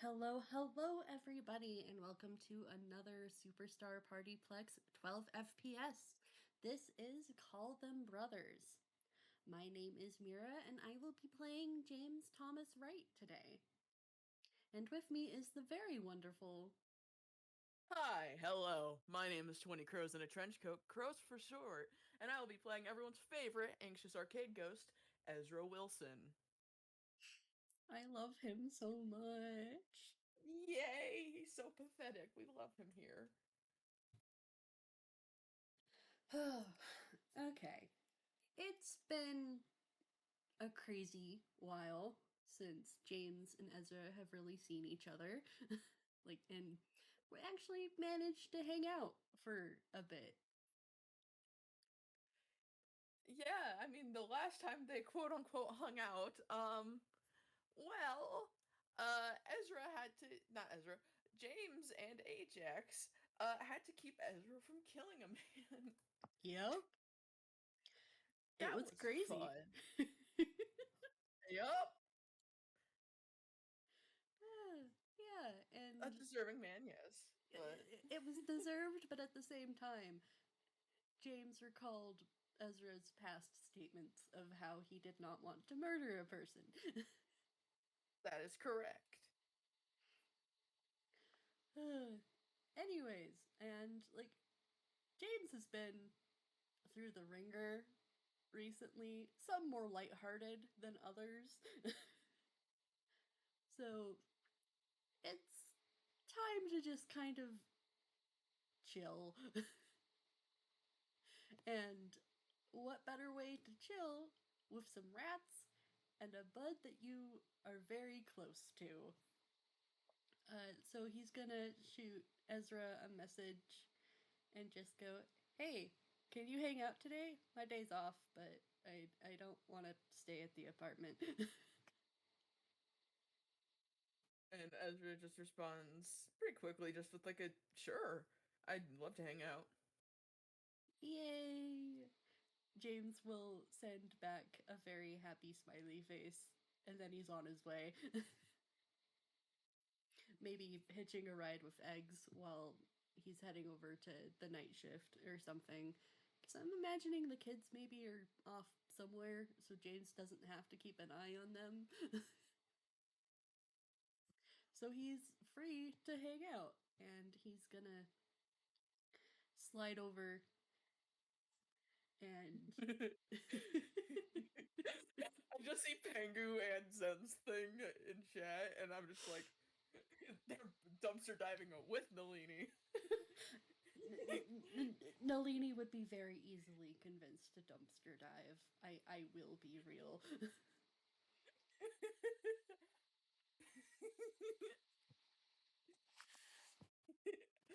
Hello, everybody, and welcome to another Superstar Partyplex 12 FPS. This is Call Them Brothers. My name is Mira, and I will be playing James Thomas Wright today. And with me is the very wonderful. Hi, hello. My name is 20 Crows in a Trench Coat, Crows for short, and I will be playing everyone's favorite anxious arcade ghost, Ezra Wilson. I love him so much. Yay, he's so pathetic. We love him here. Okay. It's been a crazy while since James and Ezra have really seen each other. And we actually managed to hang out for a bit. Yeah, I mean, the last time they quote unquote hung out, well, Ezra had to, not Ezra, James and Ajax, had to keep Ezra from killing a man. Yep, it That was was crazy. fun. Yup, Yeah, a and deserving man, yes, but. it was deserved, but at the same time, James recalled Ezra's past statements of how he did not want to murder a person. That is correct. Anyways, and James has been through the ringer recently, some more lighthearted than others. So it's time to just kind of chill. And what better way to chill with some rats and a bud that you are very close to? So he's gonna shoot Ezra a message and just go, "Hey, can you hang out today? My day's off, but I don't want to stay at the apartment." And Ezra just responds pretty quickly, just with like a sure, I'd love to hang out. Yay! James will send back a very happy smiley face, and then he's on his way. Maybe hitching a ride with eggs while he's heading over to the night shift or something. Because I'm imagining the kids maybe are off somewhere, so James doesn't have to keep an eye on them. So he's free to hang out, and he's gonna slide over and. I just see Pengu and Zen's thing in chat, and I'm just like, they're dumpster diving with Nalini. Nalini would be very easily convinced to dumpster dive. I will be real.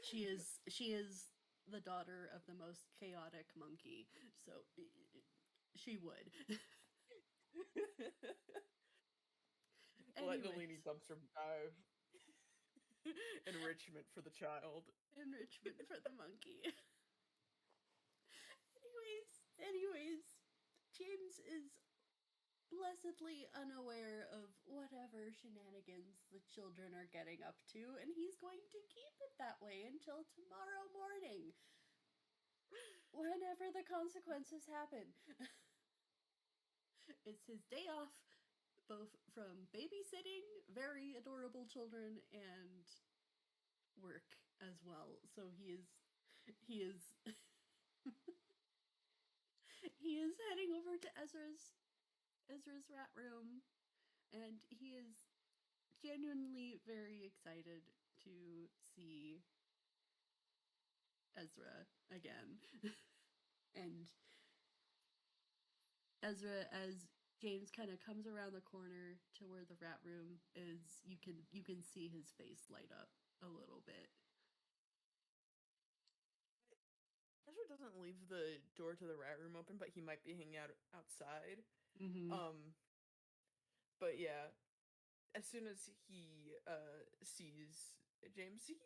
She is the daughter of the most chaotic monkey, so she would. Let Nalini Anyways, dumpster dive. Enrichment for the child. enrichment for the monkey. anyways, James is blessedly unaware of whatever shenanigans the children are getting up to, and he's going to keep it that way until tomorrow morning, whenever the consequences happen. It's his day off, both from babysitting very adorable children and work as well. So he is he is heading over to Ezra's rat room, and he is genuinely very excited to see Ezra again. And Ezra, as James kind of comes around the corner to where the rat room is, you can see his face light up a little bit. Ezra doesn't leave the door to the rat room open, but he might be hanging out outside. Mm-hmm. Um, but yeah, as soon as he sees James, he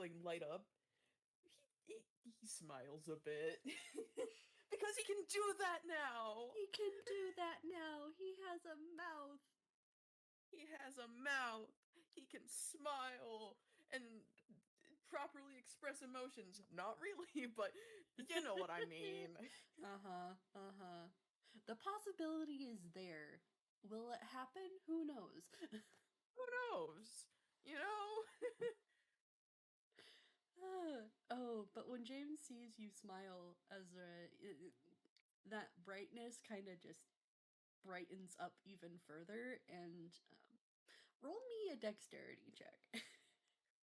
like light up. He smiles a bit because he can do that now. He can do that now. He has a mouth. He has a mouth. He can smile and properly express emotions. Not really, but you know what I mean. Uh-huh. Uh-huh. The possibility is there. Will it happen? Who knows? Who knows? You know? Oh, but when James sees you smile, Ezra, that brightness kind of just brightens up even further. And roll me a dexterity check.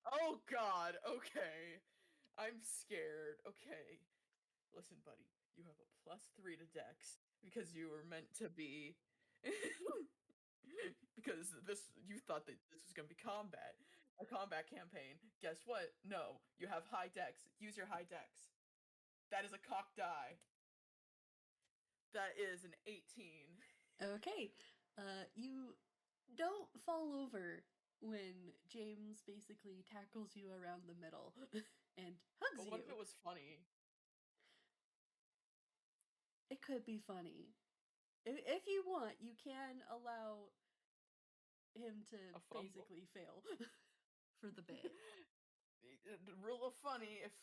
Oh god, okay. I'm scared. Okay. Listen, buddy, you have a +3 to dex because you were meant to be because this you thought that this was going to be combat, a combat campaign. Guess what? No, you have high dex. Use your high dex. That is a cock die. That is an 18. Okay. You don't fall over when James basically tackles you around the middle and hugs But what you. if it was funny? It could be funny. If you want, you can allow him to A fumble. basically fail for the bit. The rule of funny, if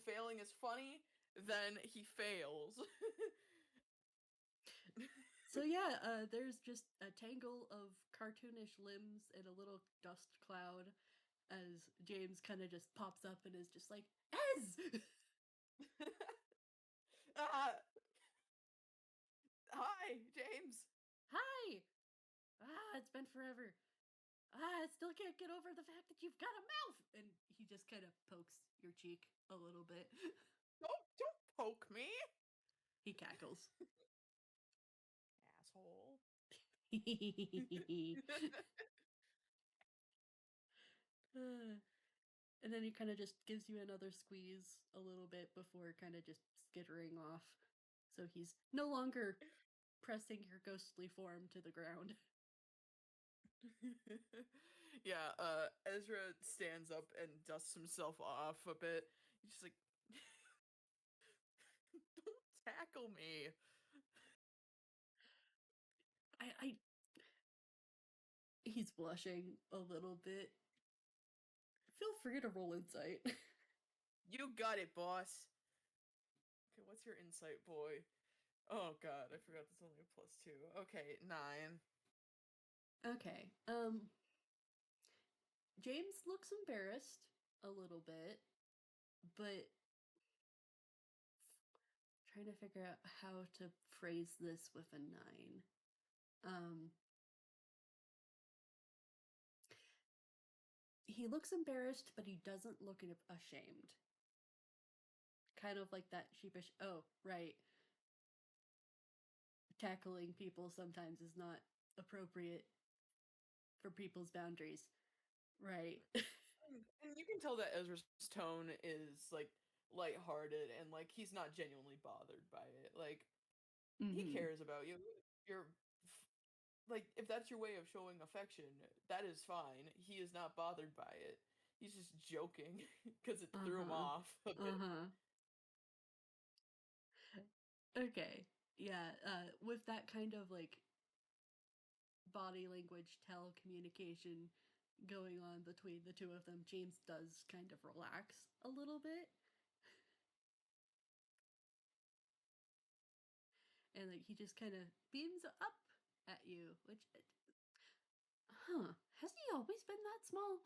failing is funny, then he fails. So yeah, there's just a tangle of cartoonish limbs and a little dust cloud as James kind of just pops up and is just like, Ez! Ah, hi, James. Hi! It's been forever. I still can't get over the fact that you've got a mouth! And he just kind of pokes your cheek a little bit. Don't poke me, He cackles. asshole. And then he kind of just gives you another squeeze a little bit before kind of just skittering off. So he's no longer pressing your ghostly form to the ground. Yeah, Ezra stands up and dusts himself off a bit. He's just like, don't tackle me. I He's blushing a little bit. Feel free to roll insight. You got it, boss. Okay, what's your insight, boy? Oh god, I forgot that's only a +2. Okay, 9. Okay. James looks embarrassed a little bit, but trying to figure out how to phrase this with a 9. Um he looks embarrassed, but he doesn't look ashamed. Kind of like that sheepish, oh, right. Tackling people sometimes is not appropriate for people's boundaries. Right. And you can tell that Ezra's tone is like lighthearted and like he's not genuinely bothered by it. Like he Mm-hmm. cares about you. You're like if that's your way of showing affection, that is fine. He is not bothered by it. He's just joking because it threw him Uh-huh. off a bit. Uh-huh. Okay. Yeah, with that kind of like body language telecommunication going on between the two of them, James does kind of relax a little bit. And like he just kind of beams up at you, which has he always been that small?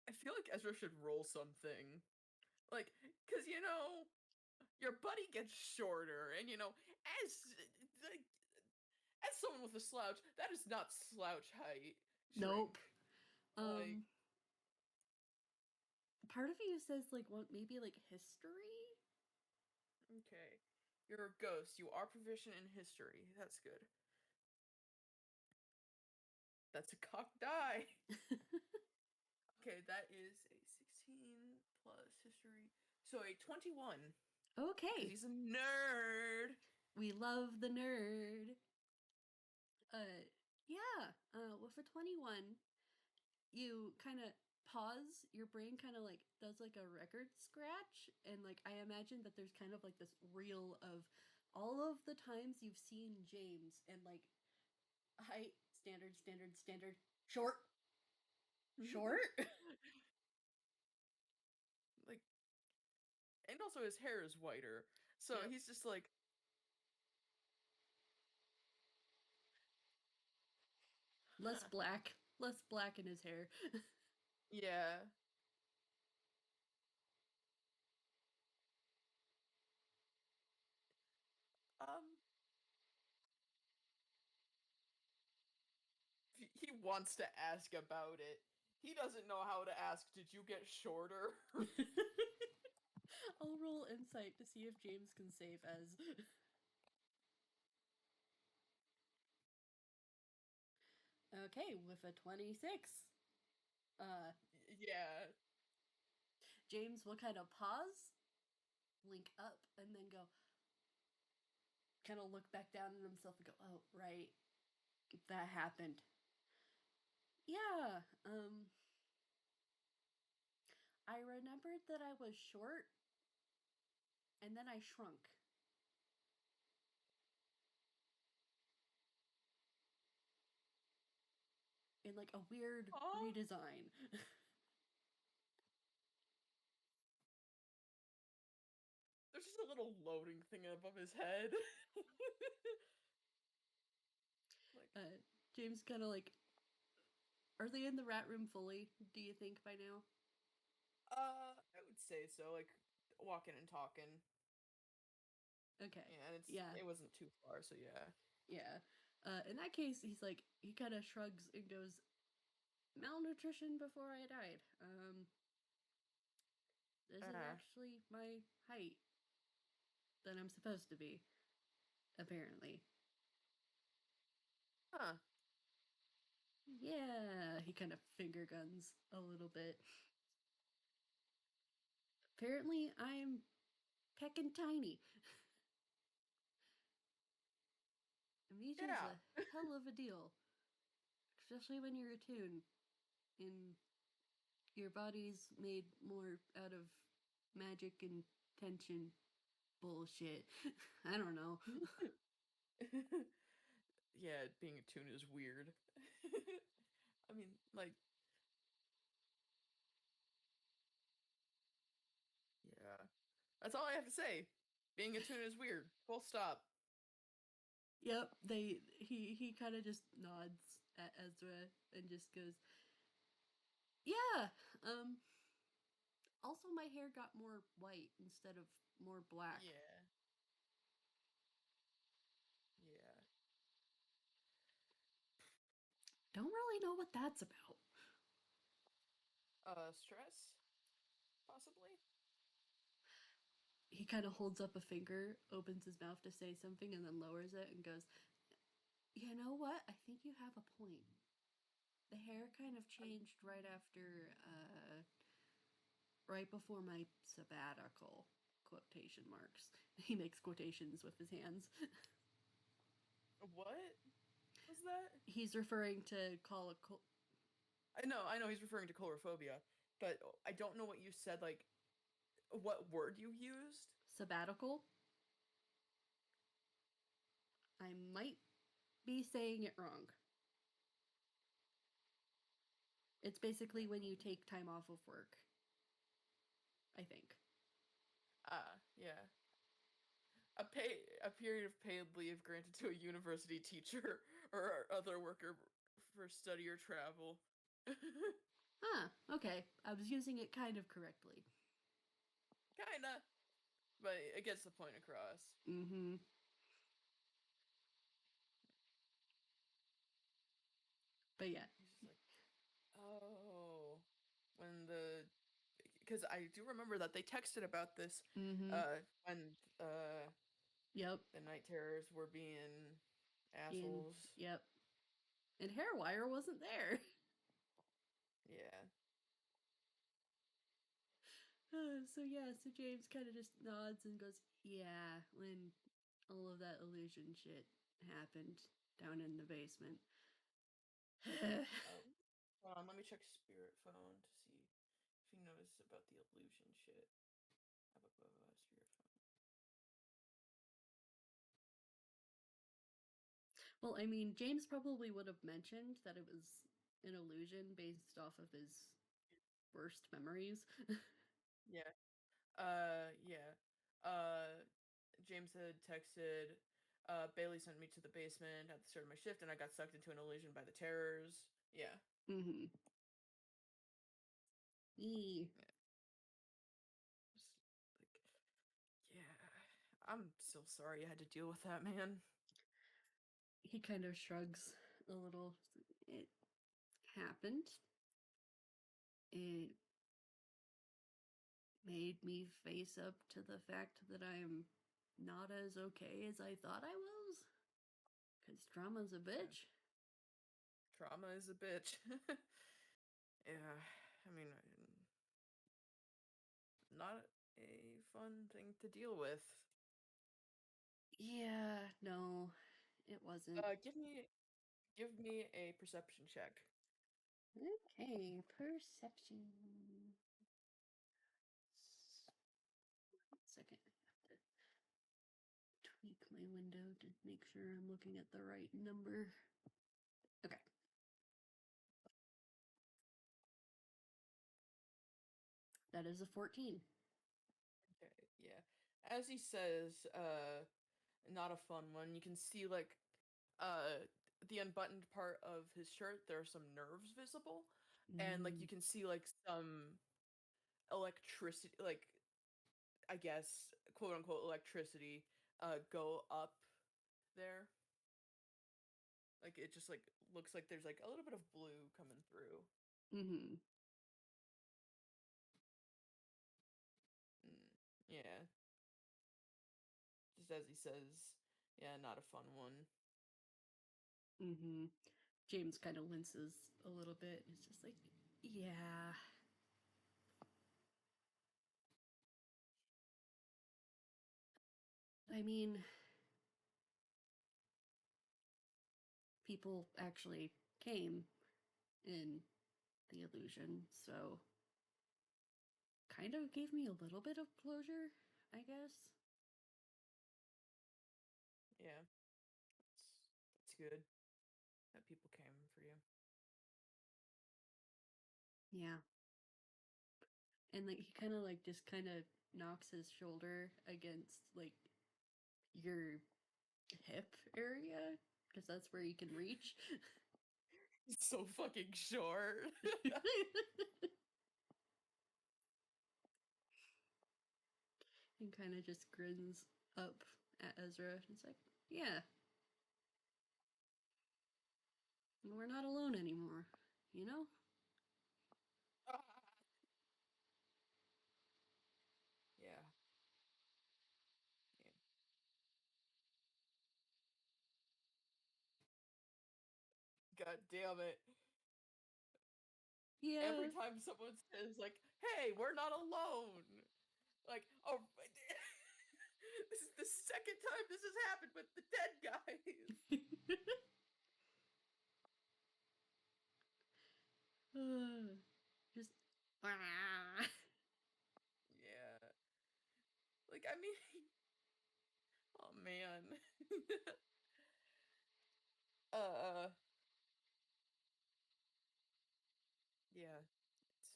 I feel like Ezra should roll something. Like, cause your buddy gets shorter, and like, as someone with a slouch, that is not slouch height. Shrink. Nope. Like, Um Part of you says like what, maybe like history? okay. You're a ghost. You are proficient in history. That's good. That's a cock die. Okay, that is a 16 plus history. So a 21. Because Okay. he's a nerd. We love the nerd. Yeah, with a 21, you kind of pause, your brain kind of like does like a record scratch, and like I imagine that there's kind of like this reel of all of the times you've seen James and like height, standard, standard, standard, short, short. Like, and also his hair is whiter, so Yep. he's just like, Less black in his hair. yeah. Um, he wants to ask about it. He doesn't know how to ask. Did you get shorter? I'll roll insight to see if James can save Ez. Okay, with a 26. Uh, Yeah. James will kind of pause, link up, and then go, kind of look back down at himself and go, oh, right, that happened. Yeah, I remembered that I was short, and then I shrunk. In like a weird Aw. redesign. There's just a little loading thing above his head. Like, James kind of like, are they in the rat room fully, do you think, by now? I would say so. Like, walking and talking. Okay. Yeah, and Yeah. it wasn't too far, so yeah. Yeah. In that case, he's like, he kind of shrugs and goes, malnutrition before I died. This is Uh, actually my height that I'm supposed to be, apparently. huh. Yeah, he kind of finger guns a little bit. Apparently, I'm peckin' tiny. Amnesia's Yeah. a hell of a deal, especially when you're attuned and your body's made more out of magic and tension bullshit. I don't know. Yeah, being a tune is weird. I mean, like, yeah. That's all I have to say. Being a tune is weird. Full stop. Yep, he kind of just nods at Ezra and just goes, "Yeah, um also my hair got more white instead of more black. Yeah. Yeah. Don't really know what that's about." Stress? Possibly? He kind of holds up a finger, opens his mouth to say something, and then lowers it and goes, "You know what? I think you have a point. The hair kind of changed right after, right before my sabbatical." Quotation marks. He makes quotations with his hands. What was that? He's referring to I know he's referring to colorophobia, but I don't know what you said, like, what word you used? sabbatical. I might be saying it wrong. It's basically when you take time off of work, I think. Yeah. A period of paid leave granted to a university teacher or other worker for study or travel. Ah, okay. I was using it kind of correctly. Kinda, but it gets the point across. Mm-hmm. But yeah. He's just like, oh, when the because I do remember that they texted about this Mm-hmm. when Yep. the night terrors were being In assholes. yep. And Hairwire wasn't there. Yeah. So yeah, so James kind of just nods and goes, "Yeah, when all of that illusion shit happened down in the basement." Oh, hold on, let me check spirit phone to see. you notice about the illusion shit? Well, I mean, James probably would have mentioned that it was an illusion based off of his worst memories. Yeah. Yeah. James had texted, Bailey sent me to the basement at the start of my shift, and I got sucked into an illusion by the terrors. Yeah. Mm-hmm. E. Yeah. Like, yeah. I'm so sorry you had to deal with that, man. He kind of shrugs a little. It happened. It made me face up to the fact that I'm not as okay as I thought I was. Because drama's a Yeah. bitch. Trauma is a bitch. Yeah. I mean, not a fun thing to deal with. Yeah, no, it wasn't. Give me a perception check. Okay, perception. 1 second, I have to tweak my window to make sure I'm looking at the right number. Okay. That is a 14. Okay, yeah. As he says, not a fun one. You can see like uh the unbuttoned part of his shirt, there are some nerves visible. And like Mm, you can see like some electricity, like I guess quote unquote electricity go up there. Like it just like looks like there's like a little bit of blue coming through. mm-hmm. Mm, yeah. Just as he says, yeah, not a fun one. Mm-hmm. James kind of winces a little bit. It's just like, yeah. I mean, people actually came in the illusion, so kind of gave me a little bit of closure, I guess. Yeah. That's good that people came for you. Yeah. And like he kind of like just kind of knocks his shoulder against like your hip area because that's where you can reach. He's so fucking short. And kind of just grins up at Ezra. It's like, yeah, we're not alone anymore, you know? Yeah. Yeah. God damn it. Yeah. Every time someone says like, "Hey, we're not alone." Like, oh, this is the second time this has happened with the dead guys. Just. Ah. Yeah. Like, I mean, oh man. uh yeah. It's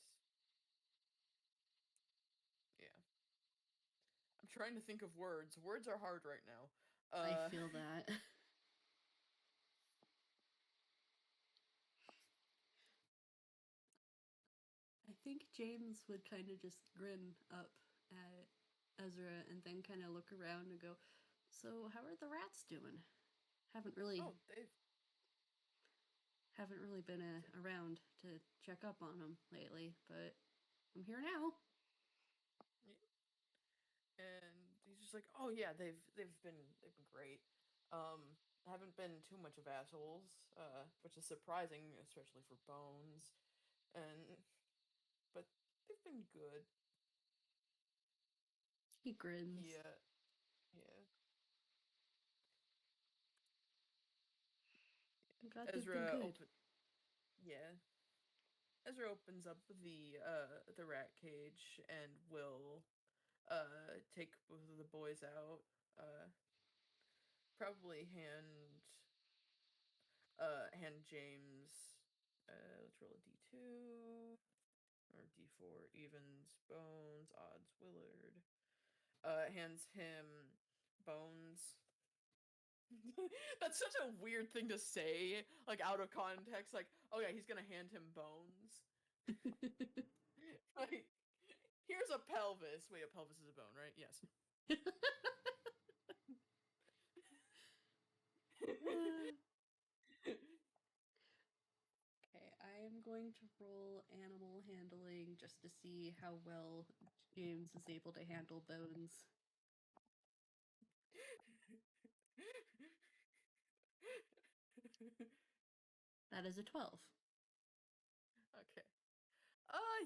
yeah. I'm trying to think of words. Words are hard right now. I feel that. I think James would kind of just grin up at Ezra and then kind of look around and go, "So, how are the rats doing? Haven't really oh, they've haven't really been around to check up on them lately, but I'm here now." and he's just like, "Oh yeah, they've been great. Um, haven't been too much of assholes, which is surprising, especially for Bones. And but they've been good." He grins. He yeah. I'm glad they've been Ezra good. open yeah. Ezra opens up the rat cage and will take both of the boys out. Probably hand James. Let's roll a d2 or d4. Evens, bones, odds, Willard. Hands him bones. That's such a weird thing to say, like out of context. Like, oh yeah, he's gonna hand him bones. Like, here's a pelvis. Wait, a pelvis is a bone, right? Yes. Okay, I am going to roll animal handling just to see how well James is able to handle bones. That is a 12. Okay.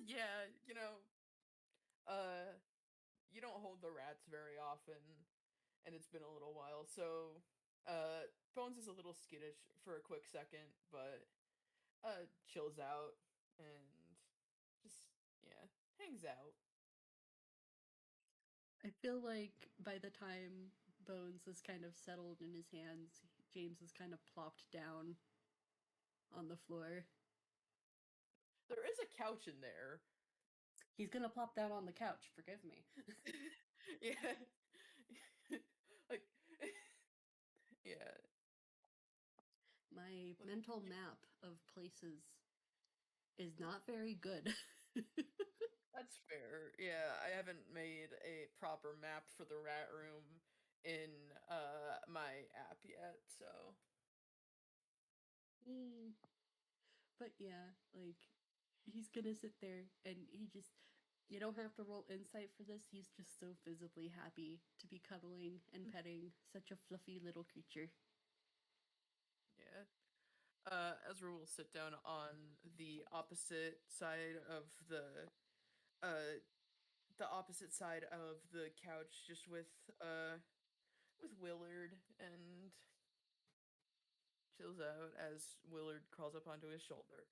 Yeah, uh, you don't hold the rats very often, and it's been a little while, so, Bones is a little skittish for a quick second, but, chills out and just, yeah, hangs out. I feel like by the time Bones is kind of settled in his hands, James is kind of plopped down on the floor. There is a couch in there. He's gonna plop down on the couch, forgive me. Yeah. Like, yeah. My Like, mental map of places is not very good. that's fair. Yeah, I haven't made a proper map for the rat room in my app yet, so Mm. But yeah, like he's gonna sit there and he just you don't have to roll insight for this. He's just so visibly happy to be cuddling and petting such a fluffy little creature. yeah. Ezra will sit down on the opposite side of uh the opposite side of the couch, just with Willard, and chills out as Willard crawls up onto his shoulder.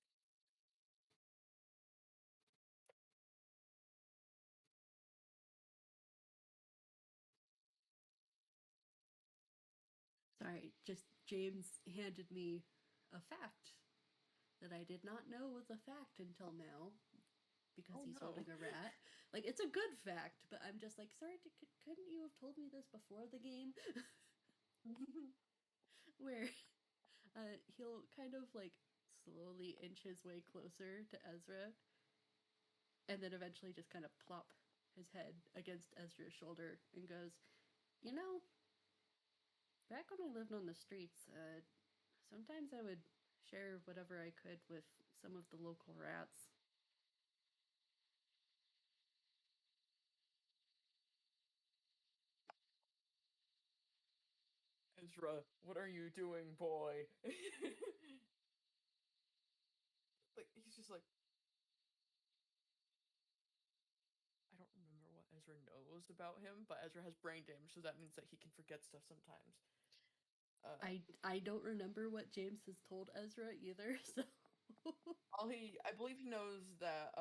Sorry, just James handed me a fact that I did not know was a fact until now because Oh he's no. holding a rat. Like, it's a good fact, but I'm just like, sorry, couldn't you have told me this before the game? Where he'll kind of like slowly inch his way closer to Ezra and then eventually just kind of plop his head against Ezra's shoulder and goes, you know, back when I lived on the streets, sometimes I would share whatever I could with some of the local rats. Ezra, what are you doing, boy? Like, he's just like, I don't remember what Ezra knows about him, but Ezra has brain damage, so that means that he can forget stuff sometimes. I don't remember what James has told Ezra either, so I believe he knows that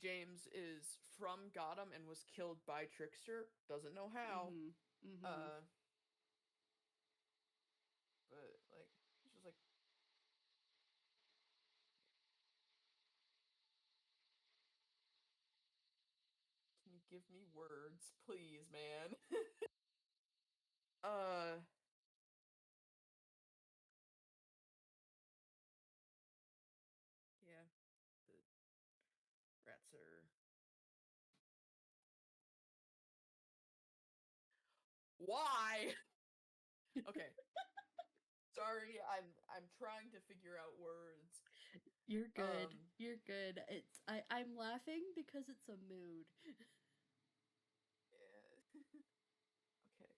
James is from Gotham and was killed by Trickster. Doesn't know how. mhm. Mhm. Uh, but like, he's just like, can you give me words, please, man? uh, yeah, the rats are. Why? Okay, sorry. I'm trying to figure out words. You're good. Um, You're good. I'm laughing because it's a mood. yeah. Okay.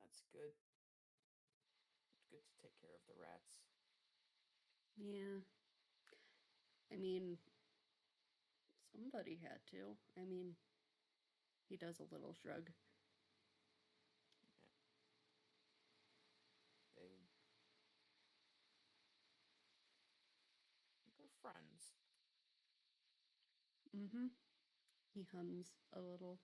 That's good. It's good to take care of the rats. Yeah. I mean, somebody had to. I mean, he does a little shrug. friends. Mm-hmm. He hums a little.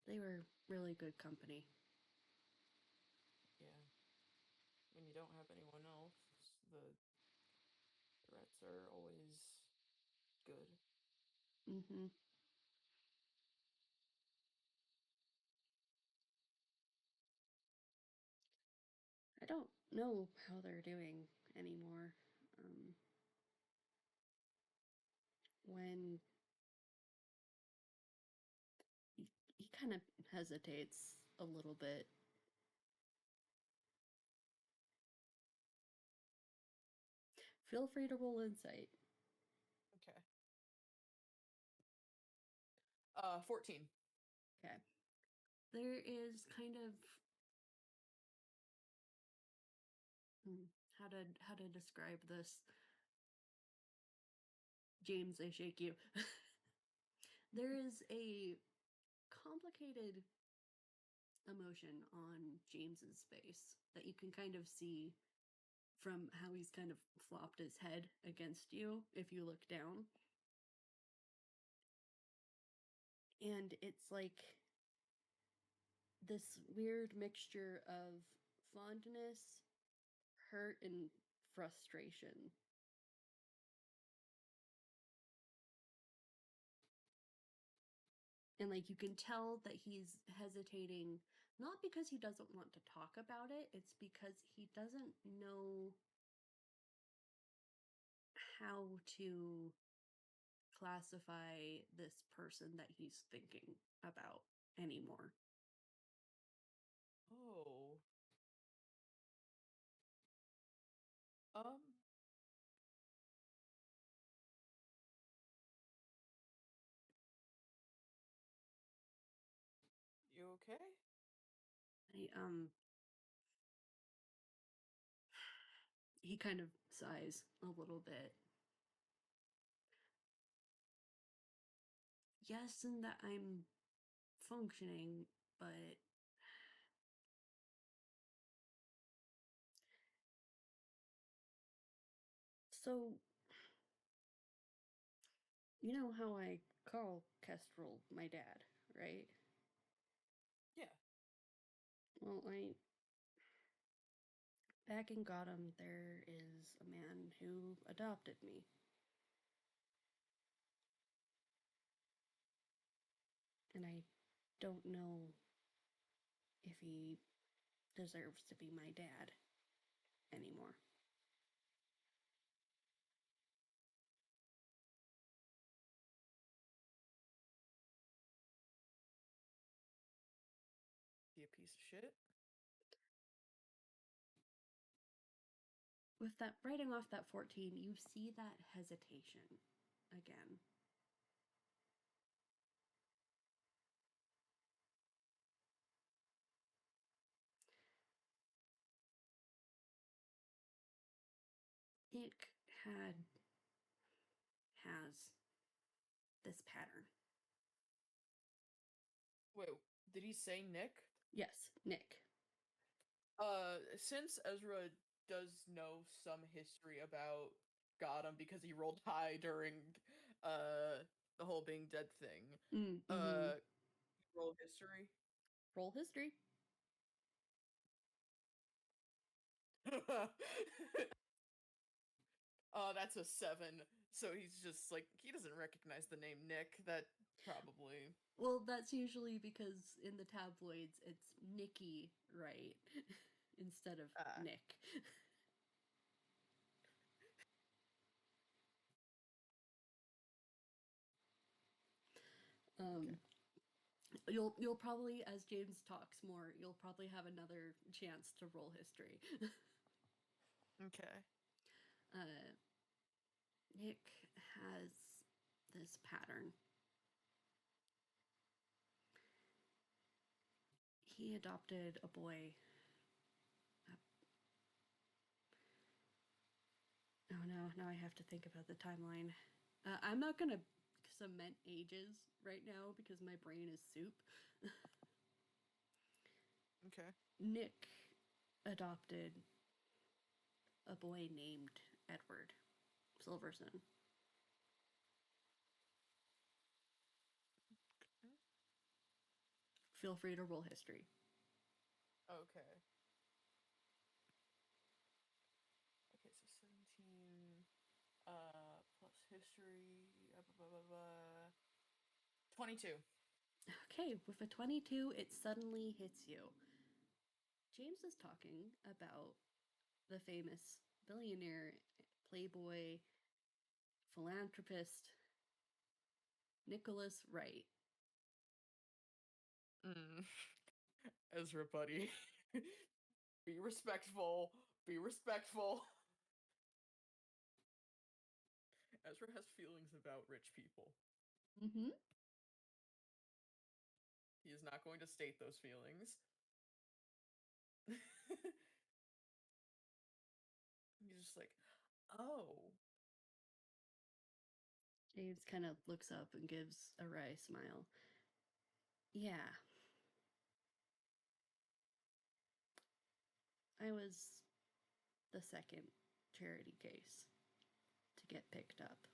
They were really good company. Yeah. When you don't have anyone else, the threats are always good. Mm-hmm. I don't know how they're doing anymore. When he kind of hesitates a little bit. Feel free to roll insight. Okay. 14. Okay. There is kind of how to describe this. James, I shake you. There is a complicated emotion on James's face that you can kind of see from how he's kind of flopped his head against you if you look down. And it's like this weird mixture of fondness, hurt, and frustration. And like you can tell that he's hesitating, not because he doesn't want to talk about it, it's because he doesn't know how to classify this person that he's thinking about anymore. Oh. Um. You okay? I, he kind of sighs a little bit. Yes, in that I'm functioning, but so you know how I call Kestrel my dad, right? Yeah. Well, I back in Gotham there is a man who adopted me. And I don't know if he deserves to be my dad anymore. Be a piece of shit. With that writing off that 14, you see that hesitation again. Nick has this pattern. Wait, did he say Nick? Yes, Nick. Since Ezra does know some history about Gotham because he rolled high during the whole being dead thing, Mm-hmm. roll history. Roll history. That's a 7. So he's just like he doesn't recognize the name Nick. That probably. Well, that's usually because in the tabloids it's Nikki, right? Instead of Ah, Nick. okay. um, you'll probably, as James talks more, you'll probably have another chance to roll history. Okay. uh, Nick has this pattern. He adopted a boy. Oh no, now I have to think about the timeline. I'm not gonna. cement ages right now because my brain is soup. Okay. Nick adopted a boy named Edward Silverson. Feel free to roll history. Okay. Okay, so 17 plus history 22. Okay, with a 22, it suddenly hits you. James is talking about the famous billionaire, playboy, philanthropist, Nicholas Wright. Mm. Ezra, buddy. Be respectful. Be respectful. Ezra has feelings about rich people. Mm-hmm. He is not going to state those feelings. He's just like, oh. James kind of looks up and gives a wry smile. Yeah. I was the second charity case to get picked up.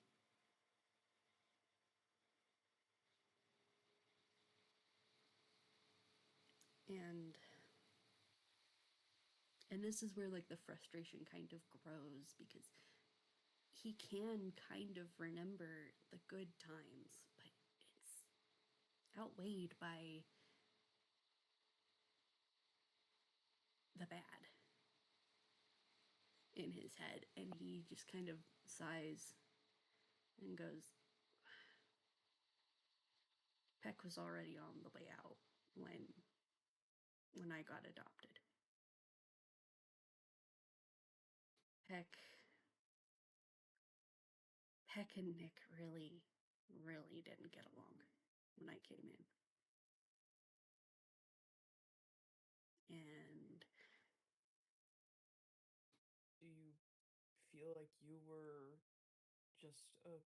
And this is where like the frustration kind of grows because he can kind of remember the good times, but it's outweighed by the bad in his head. And he just kind of sighs and goes, Peck was already on the way out when I got adopted. Peck Peck and Nick really, really didn't get along when I came in. And Do you feel like you were just a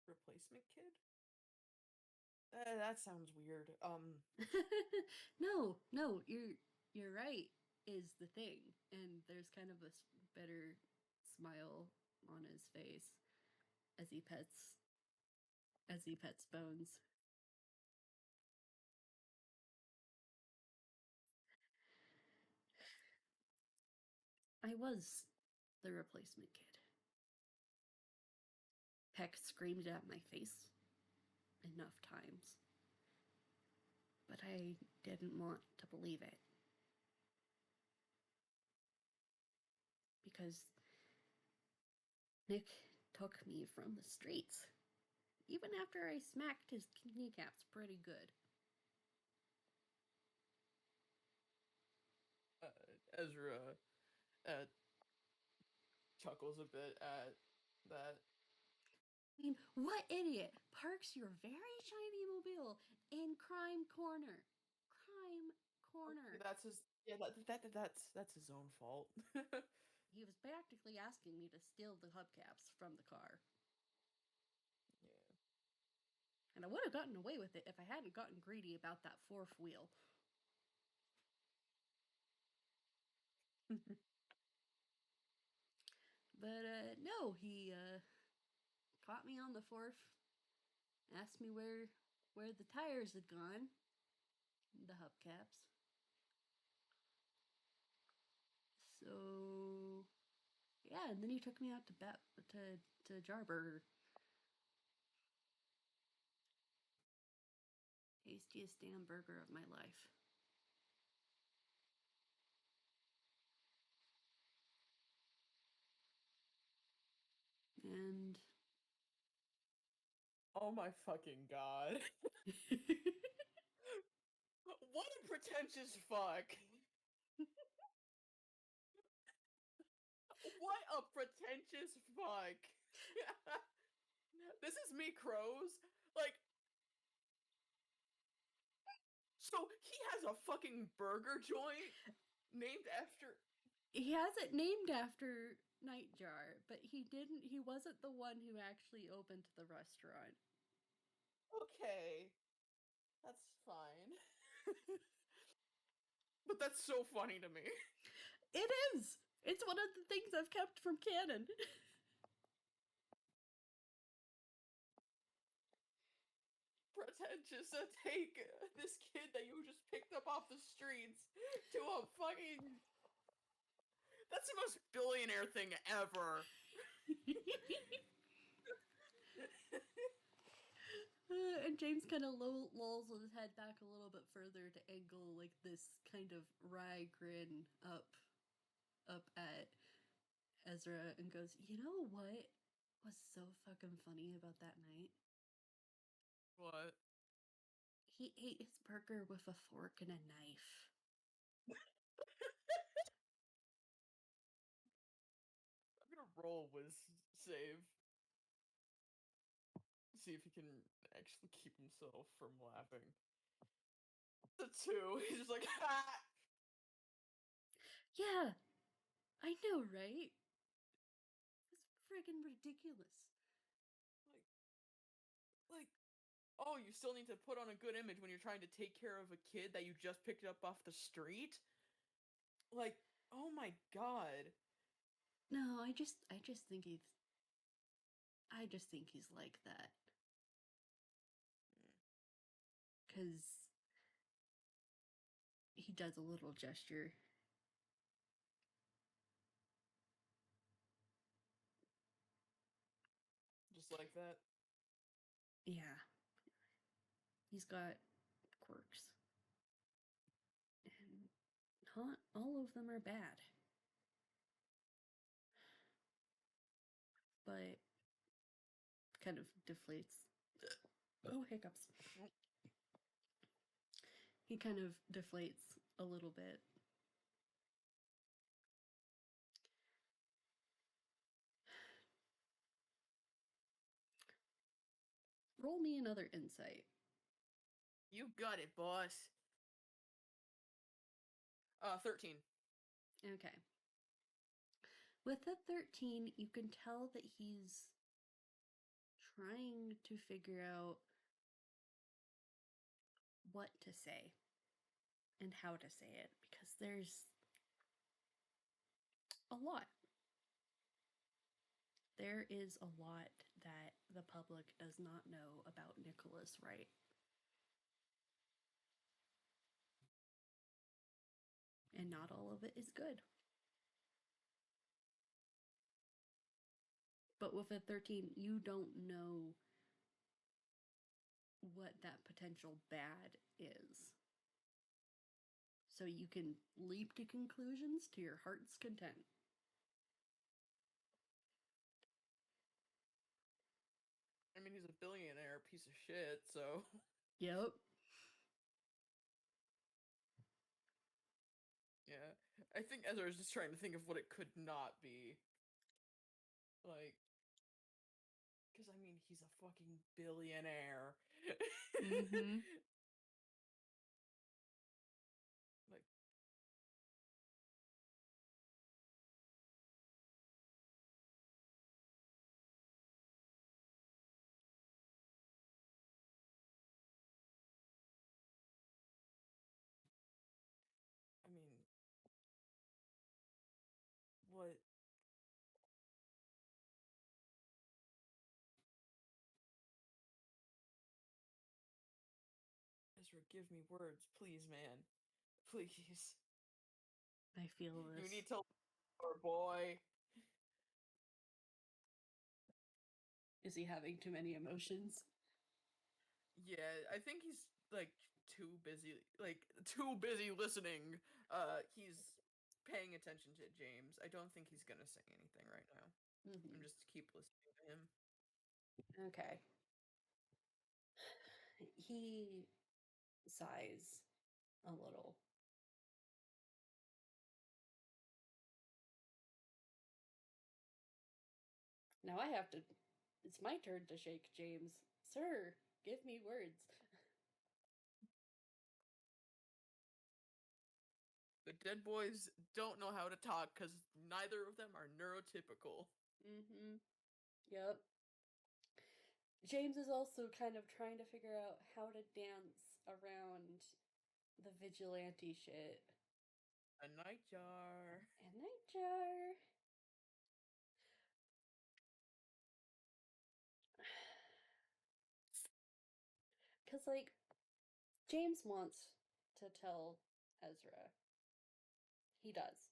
replacement kid? That sounds weird. no, you're right is the thing. And there's kind of a bitter smile on his face as he pets Bones. I was the replacement kid. Peck screamed at my face enough times, but I didn't want to believe it. Because Nick took me from the streets, even after I smacked his kneecaps pretty good. Ezra chuckles a bit at that. I mean, what idiot parks your very shiny mobile in Crime Corner? Crime Corner. That's his. Yeah, that's his own fault. He was practically asking me to steal the hubcaps from the car. Yeah. And I would have gotten away with it if I hadn't gotten greedy about that fourth wheel. But no, he caught me on the fourth, asked me where the tires had gone, the hubcaps. So yeah, and then he took me out to Jarburger. Tastiest damn burger of my life. And Oh my fucking god. What a pretentious fuck. What a pretentious fuck. This is me, Crows. Like, so he has a fucking burger joint named after. he has it named after Nightjar, but he wasn't the one who actually opened the restaurant. fine. But that's so funny to me. It is! It's one of the things I've kept from canon. Pretentious to take this kid that you just picked up off the streets to a fucking. That's the most billionaire thing ever. And James kind of lolls his head back a little bit further to angle like this kind of wry grin up at Ezra and goes, "You know what was so fucking funny about that night? What? He ate his burger with a fork and a knife." I'm gonna roll with save. See if he can actually keep himself from laughing. The 2, he's just like, ha! Yeah, I know, right? It's friggin' ridiculous. Like, oh, you still need to put on a good image when you're trying to take care of a kid that you just picked up off the street? Like, oh my god. No, I just think he's like that. Cause he does a little gesture. Just like that. Yeah. He's got quirks. And not all of them are bad. But kind of deflates. Oh, hiccups. He kind of deflates a little bit. Roll me another insight. You got it, boss. 13. Okay. With the 13, you can tell that he's trying to figure out what to say and how to say it because there's a lot. There is a lot that the public does not know about Nicholas Wright. And not all of it is good. But with a 13, you don't know what that potential bad is. So you can leap to conclusions to your heart's content. I mean, he's a billionaire piece of shit, so. Yep. Yeah. I think Ezra is just trying to think of what it could not be. Like. Because, I mean, he's a fucking billionaire. Mm-hmm. Like. I mean. What? Ezra, give me words, please, man. Please. I feel this. You need to our boy. Is he having too many emotions? Yeah, I think he's like too busy listening. He's paying attention to James. I don't think he's gonna say anything right now. Mm-hmm. And just keep listening to him. Okay. He sighs a little. Now I have to. It's my turn to shake James. Sir, give me words. The dead boys don't know how to talk because neither of them are neurotypical. Mm-hmm. Yep. James is also kind of trying to figure out how to dance around the vigilante shit. A nightjar. A nightjar. Because, like, James wants to tell Ezra. He does.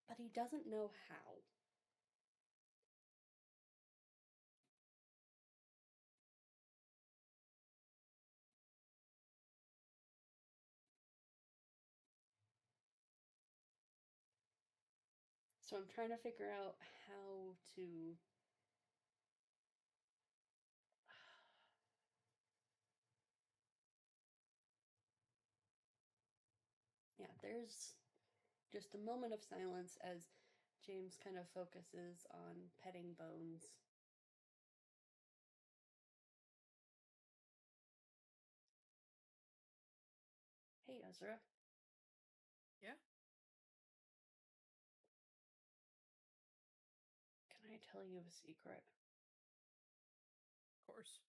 But he doesn't know how. So I'm trying to figure out how to. Yeah, there's just a moment of silence as James kind of focuses on petting Bones. Hey, Ezra. Yeah? Can I tell you a secret? Of course.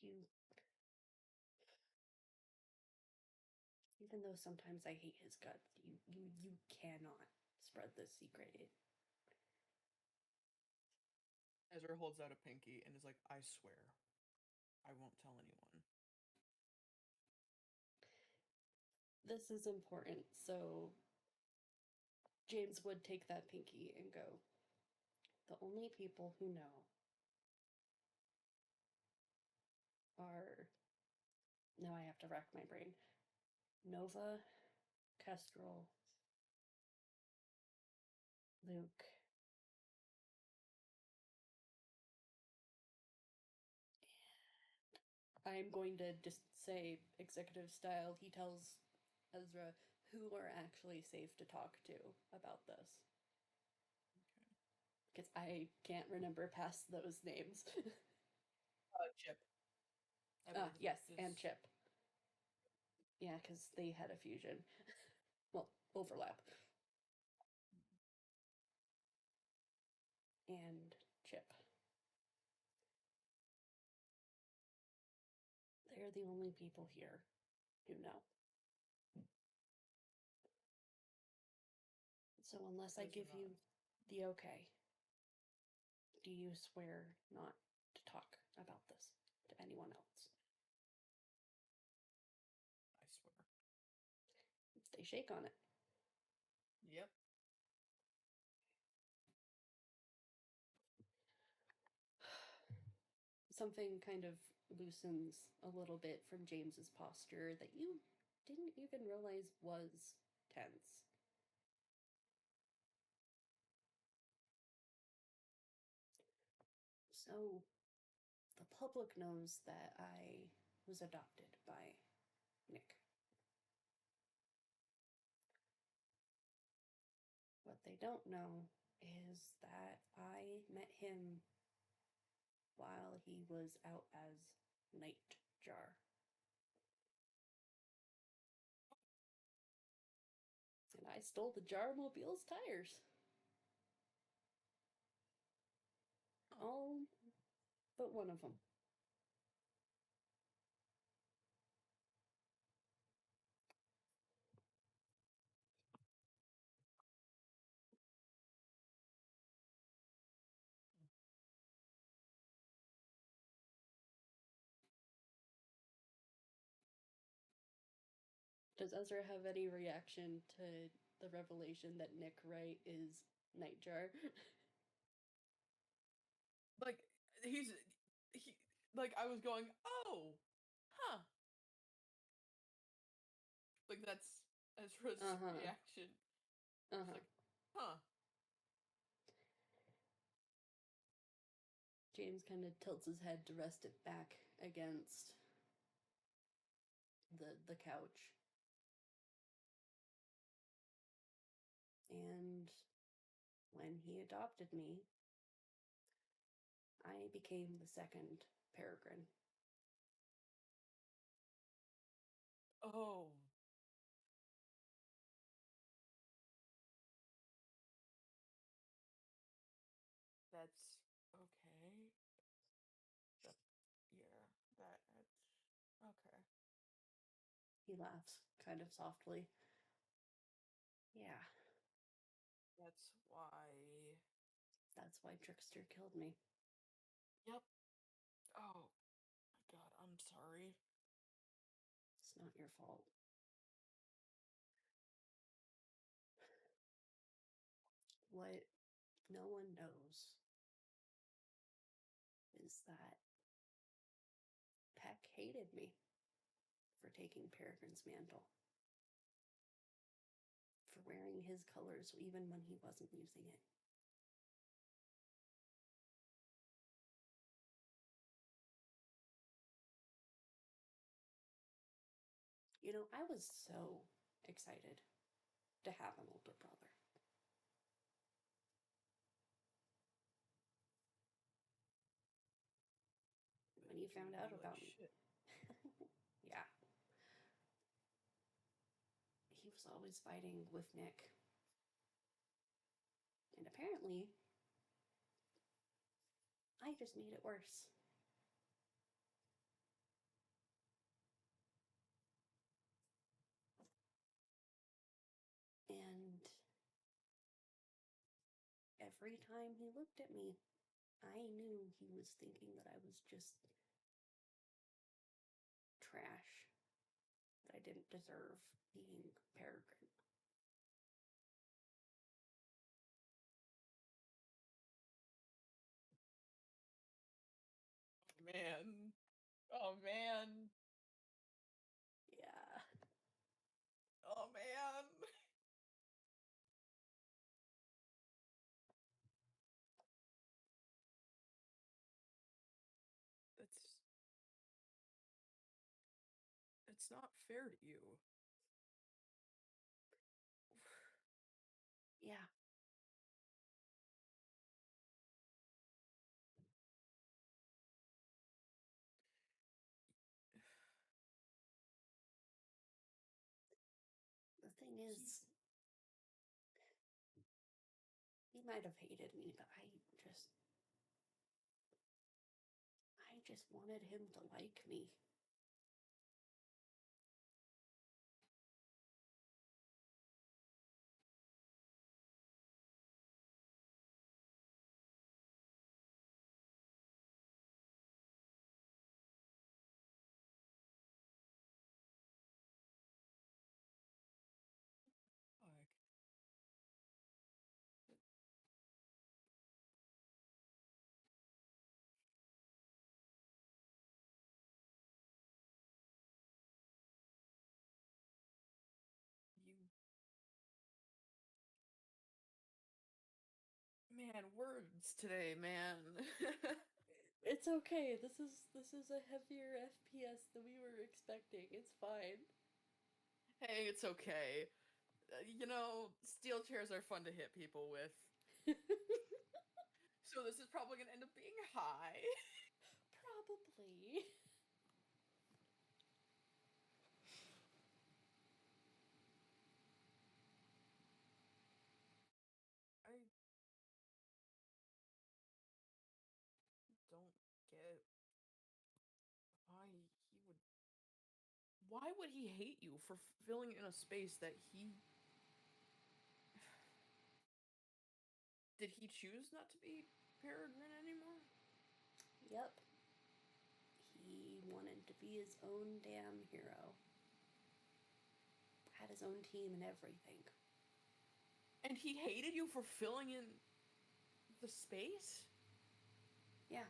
You. Even though sometimes I hate his guts, you cannot spread this secret. Ezra holds out a pinky and is like, I swear, I won't tell anyone. This is important, so James would take that pinky and go, the only people who know are. Now I have to rack my brain. Nova, Kestrel, Luke. I'm going to just say executive style. He tells Ezra who are actually safe to talk to about this. Because I can't remember past those names. Chip. Yes, and Chip. Yeah, because they had a fusion. Well, overlap. And Chip. They're the only people here who know. So unless I give you the okay, do you swear not to talk about this to anyone else? I swear. They shake on it. Yep. Something kind of loosens a little bit from James's posture that you didn't even realize was tense. So, the public knows that I was adopted by Nick. What they don't know is that I met him while he was out as Nightjar. And I stole the Jarmobile's tires. All but one of them. Does Ezra have any reaction to the revelation that Nick Wright is Nightjar? Like, he, like, I was going, oh, huh. Like, that's Ezra's reaction. It's like, huh. James kind of tilts his head to rest it back against the couch. And when he adopted me, I became the second Peregrine. Oh. That's okay. Yeah, that's okay. He laughs kind of softly. Yeah, That's why. that's why Trickster killed me. Yep. Oh, my God, I'm sorry. It's not your fault. What no one knows is that Peck hated me for taking Peregrine's mantle, for wearing his colors even when he wasn't using it. You know, I was so excited to have an older brother. When he You found would out be like, about me. shit. Yeah. He was always fighting with Nick. And apparently, I just made it worse. And every time he looked at me, I knew he was thinking that I was just trash, that I didn't deserve being Peregrine. Man. Oh, man. Yeah. Oh, man. That's. It's not fair to you. Yeah. The thing is, he might have hated me, but I just wanted him to like me. Fuck. You. Man, words today, man. It's okay. This is a heavier FPS than we were expecting. It's fine. Hey, it's okay. You know, steel chairs are fun to hit people with. So this is probably gonna end up being high. Probably. I don't get why he would. Why would he hate you for filling in a space that he. Did he choose not to be Peregrine anymore? Yep. He wanted to be his own damn hero. Had his own team and everything. And he hated you for filling in the space? Yeah.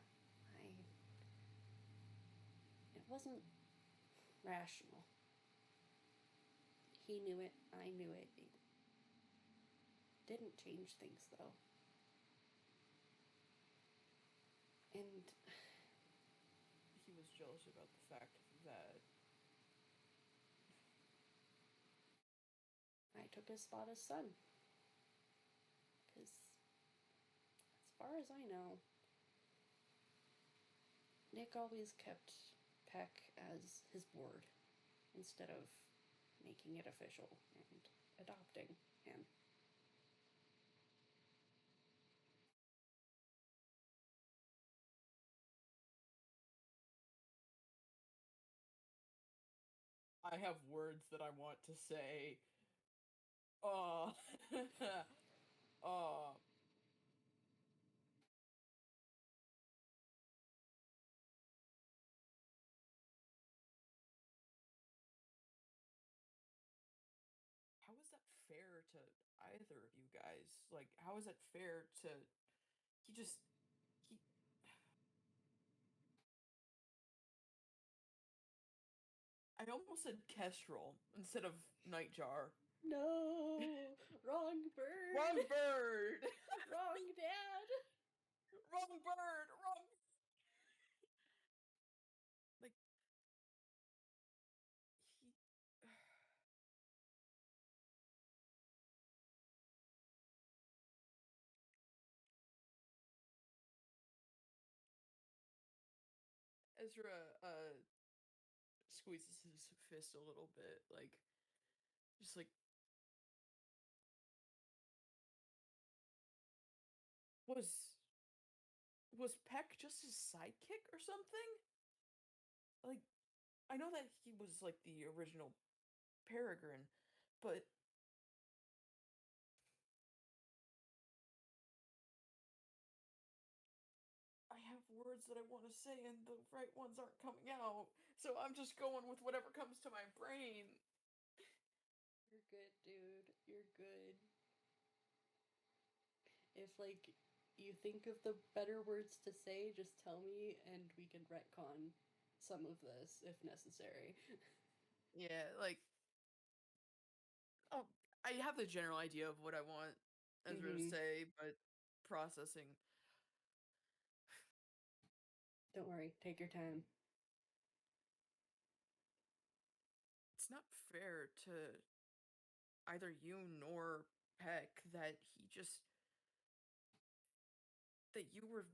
It wasn't rational. He knew it. I knew it. It didn't change things, though. And He was jealous about the fact that. I took his spot as son. Because, as far as I know, Nick always kept Peck as his ward instead of making it official and adopting him. I have words that I want to say. Oh, oh. How is that fair to either of you guys? Like, how is it fair to? He just he. I almost said Kestrel instead of Nightjar. No, wrong bird. Wrong bird. Wrong dad. Wrong bird. Wrong. Like he. Ezra squeezes his fist a little bit, like just like was Peck just his sidekick or something? Like I know that he was like the original Peregrine, but I have words that I want to say and the right ones aren't coming out. So I'm just going with whatever comes to my brain. You're good, dude. You're good. If like you think of the better words to say, just tell me and we can retcon some of this if necessary. Yeah, like oh, I have the general idea of what I want Ezra to Mm-hmm. say, but processing. Don't worry, take your time. It's not fair to either you nor Peck that he just that you were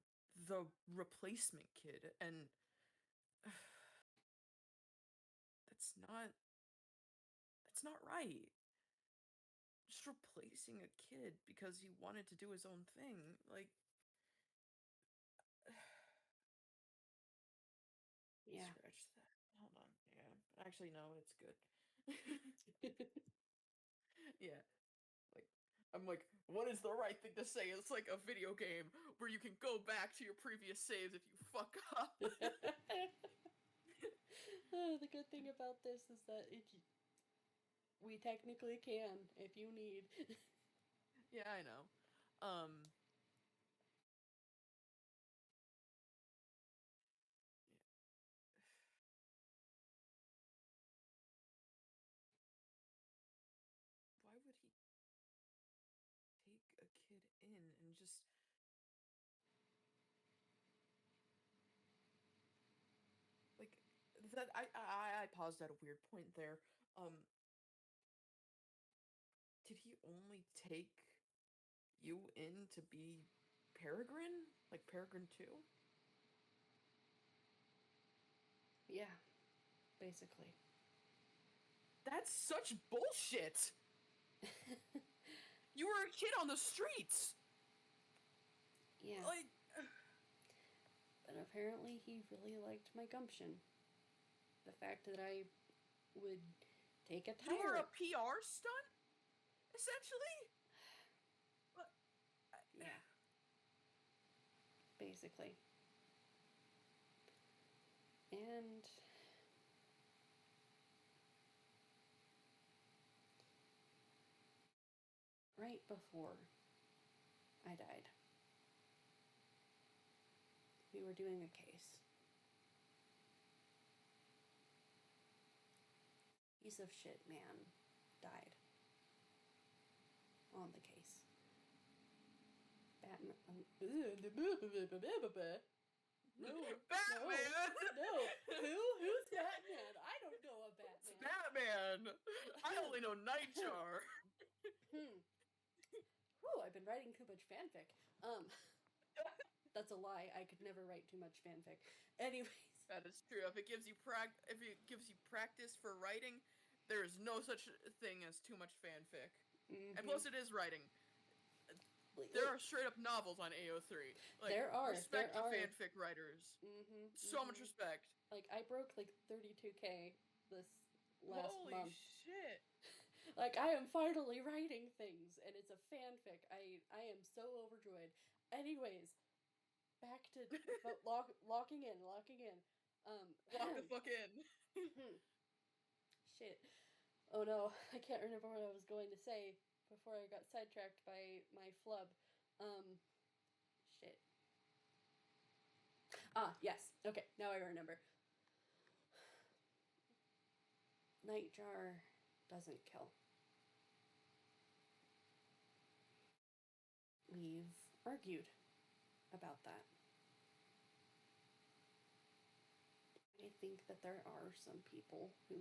the replacement kid and that's not right. Just replacing a kid because he wanted to do his own thing. Like Yeah. scratch that. Hold on. Yeah. Actually no, it's good. Yeah. Like I'm like, what is the right thing to say? It's like a video game where you can go back to your previous saves if you fuck up. The good thing about this is that we technically can if you need. Yeah, I know. Um why would he take a kid in and just like that I paused at a weird point there. Um did he only take you in to be Peregrine? Like Peregrine 2? Yeah, basically. That's such bullshit. You were a kid on the streets. Yeah, Like but apparently he really liked my gumption. The fact that I would take a you were tire. a PR stunt essentially? Yeah, basically. And right before I died, we were doing a case. Piece of shit man died on the case. Batman. No, Batman! no. Who's Batman? I don't know a It's Batman. Batman! I only know Nightjar. Whew, I've been writing too much fanfic. That's a lie. I could never write too much fanfic. Anyways. That is true. If it gives you practice for writing, there is no such thing as too much fanfic. And plus, it is writing. There are straight up novels on AO3. Like There are. respect to fanfic writers. So much respect. Like I broke like 32K this last Holy month. shit. Like, I am finally writing things, and it's a fanfic. I am so overjoyed. Anyways, back to locking in. Lock the fuck in. Shit. Oh no, I can't remember what I was going to say before I got sidetracked by my flub. Shit. Ah, yes. Okay, now I remember. Nightjar doesn't kill. We've argued about that. I think that there are some people who,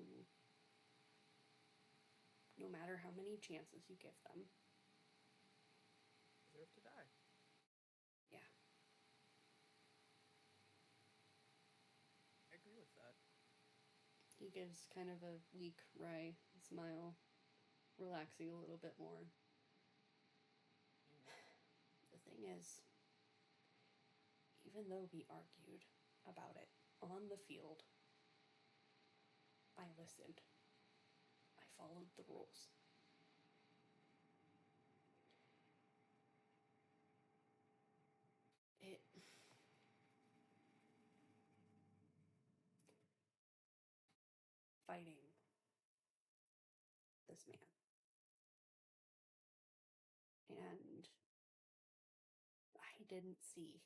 no matter how many chances you give them, Deserve to die. yeah. I agree with that. He gives kind of a weak, wry smile, relaxing a little bit more. The thing is, even though we argued about it on the field, I listened. I followed the rules. It fighting this man. And I didn't see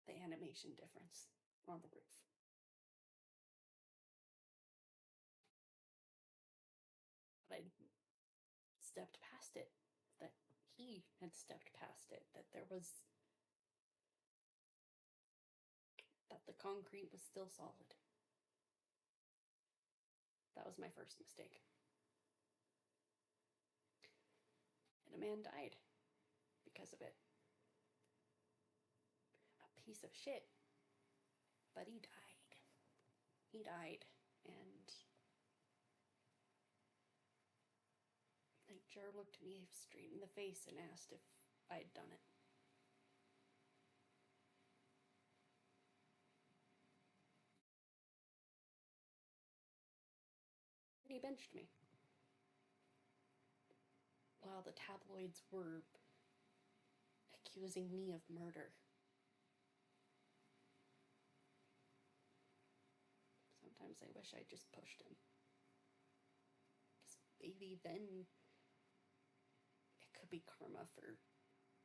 the animation difference on the roof. But I stepped past it. That he had stepped past it. That there was. That the concrete was still solid. That was my first mistake. And a man died because of it. A piece of shit. But he died. He died. And Nightjar looked me straight in the face and asked if I'd done it. And he benched me. While the tabloids were accusing me of murder. Sometimes I wish I just pushed him. Because maybe then it could be karma for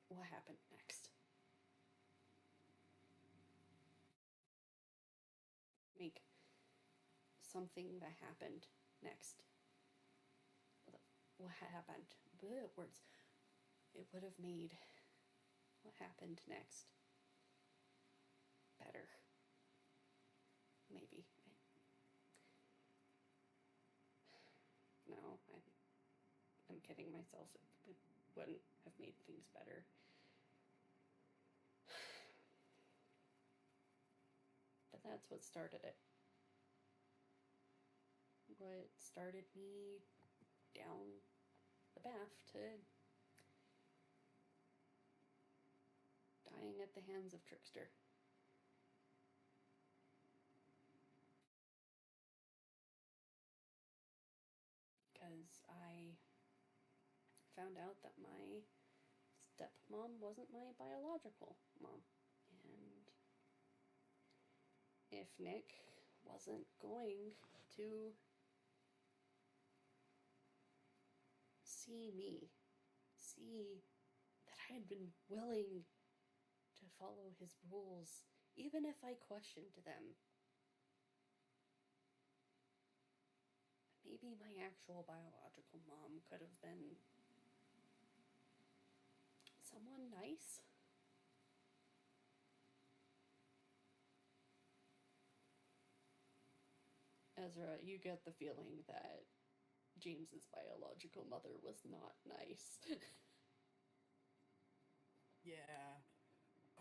what happened next. Make something that happened next. What happened? Words. It would have made what happened next better. Maybe. No, I'm kidding myself. It wouldn't have made things better. But that's what started it. What started me down the path to dying at the hands of Trickster. Because I found out that my stepmom wasn't my biological mom. And if Nick wasn't going to see me, see that I had been willing to follow his rules, even if I questioned them, maybe my actual biological mom could have been someone nice. Ezra, you get the feeling that James's biological mother was not nice. Yeah.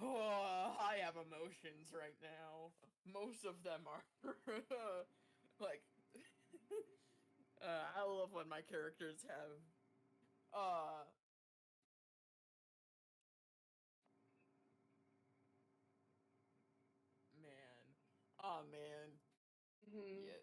Oh, I have emotions right now. Most of them are like I love when my characters have uh man. Oh man. Mm-hmm. Yeah.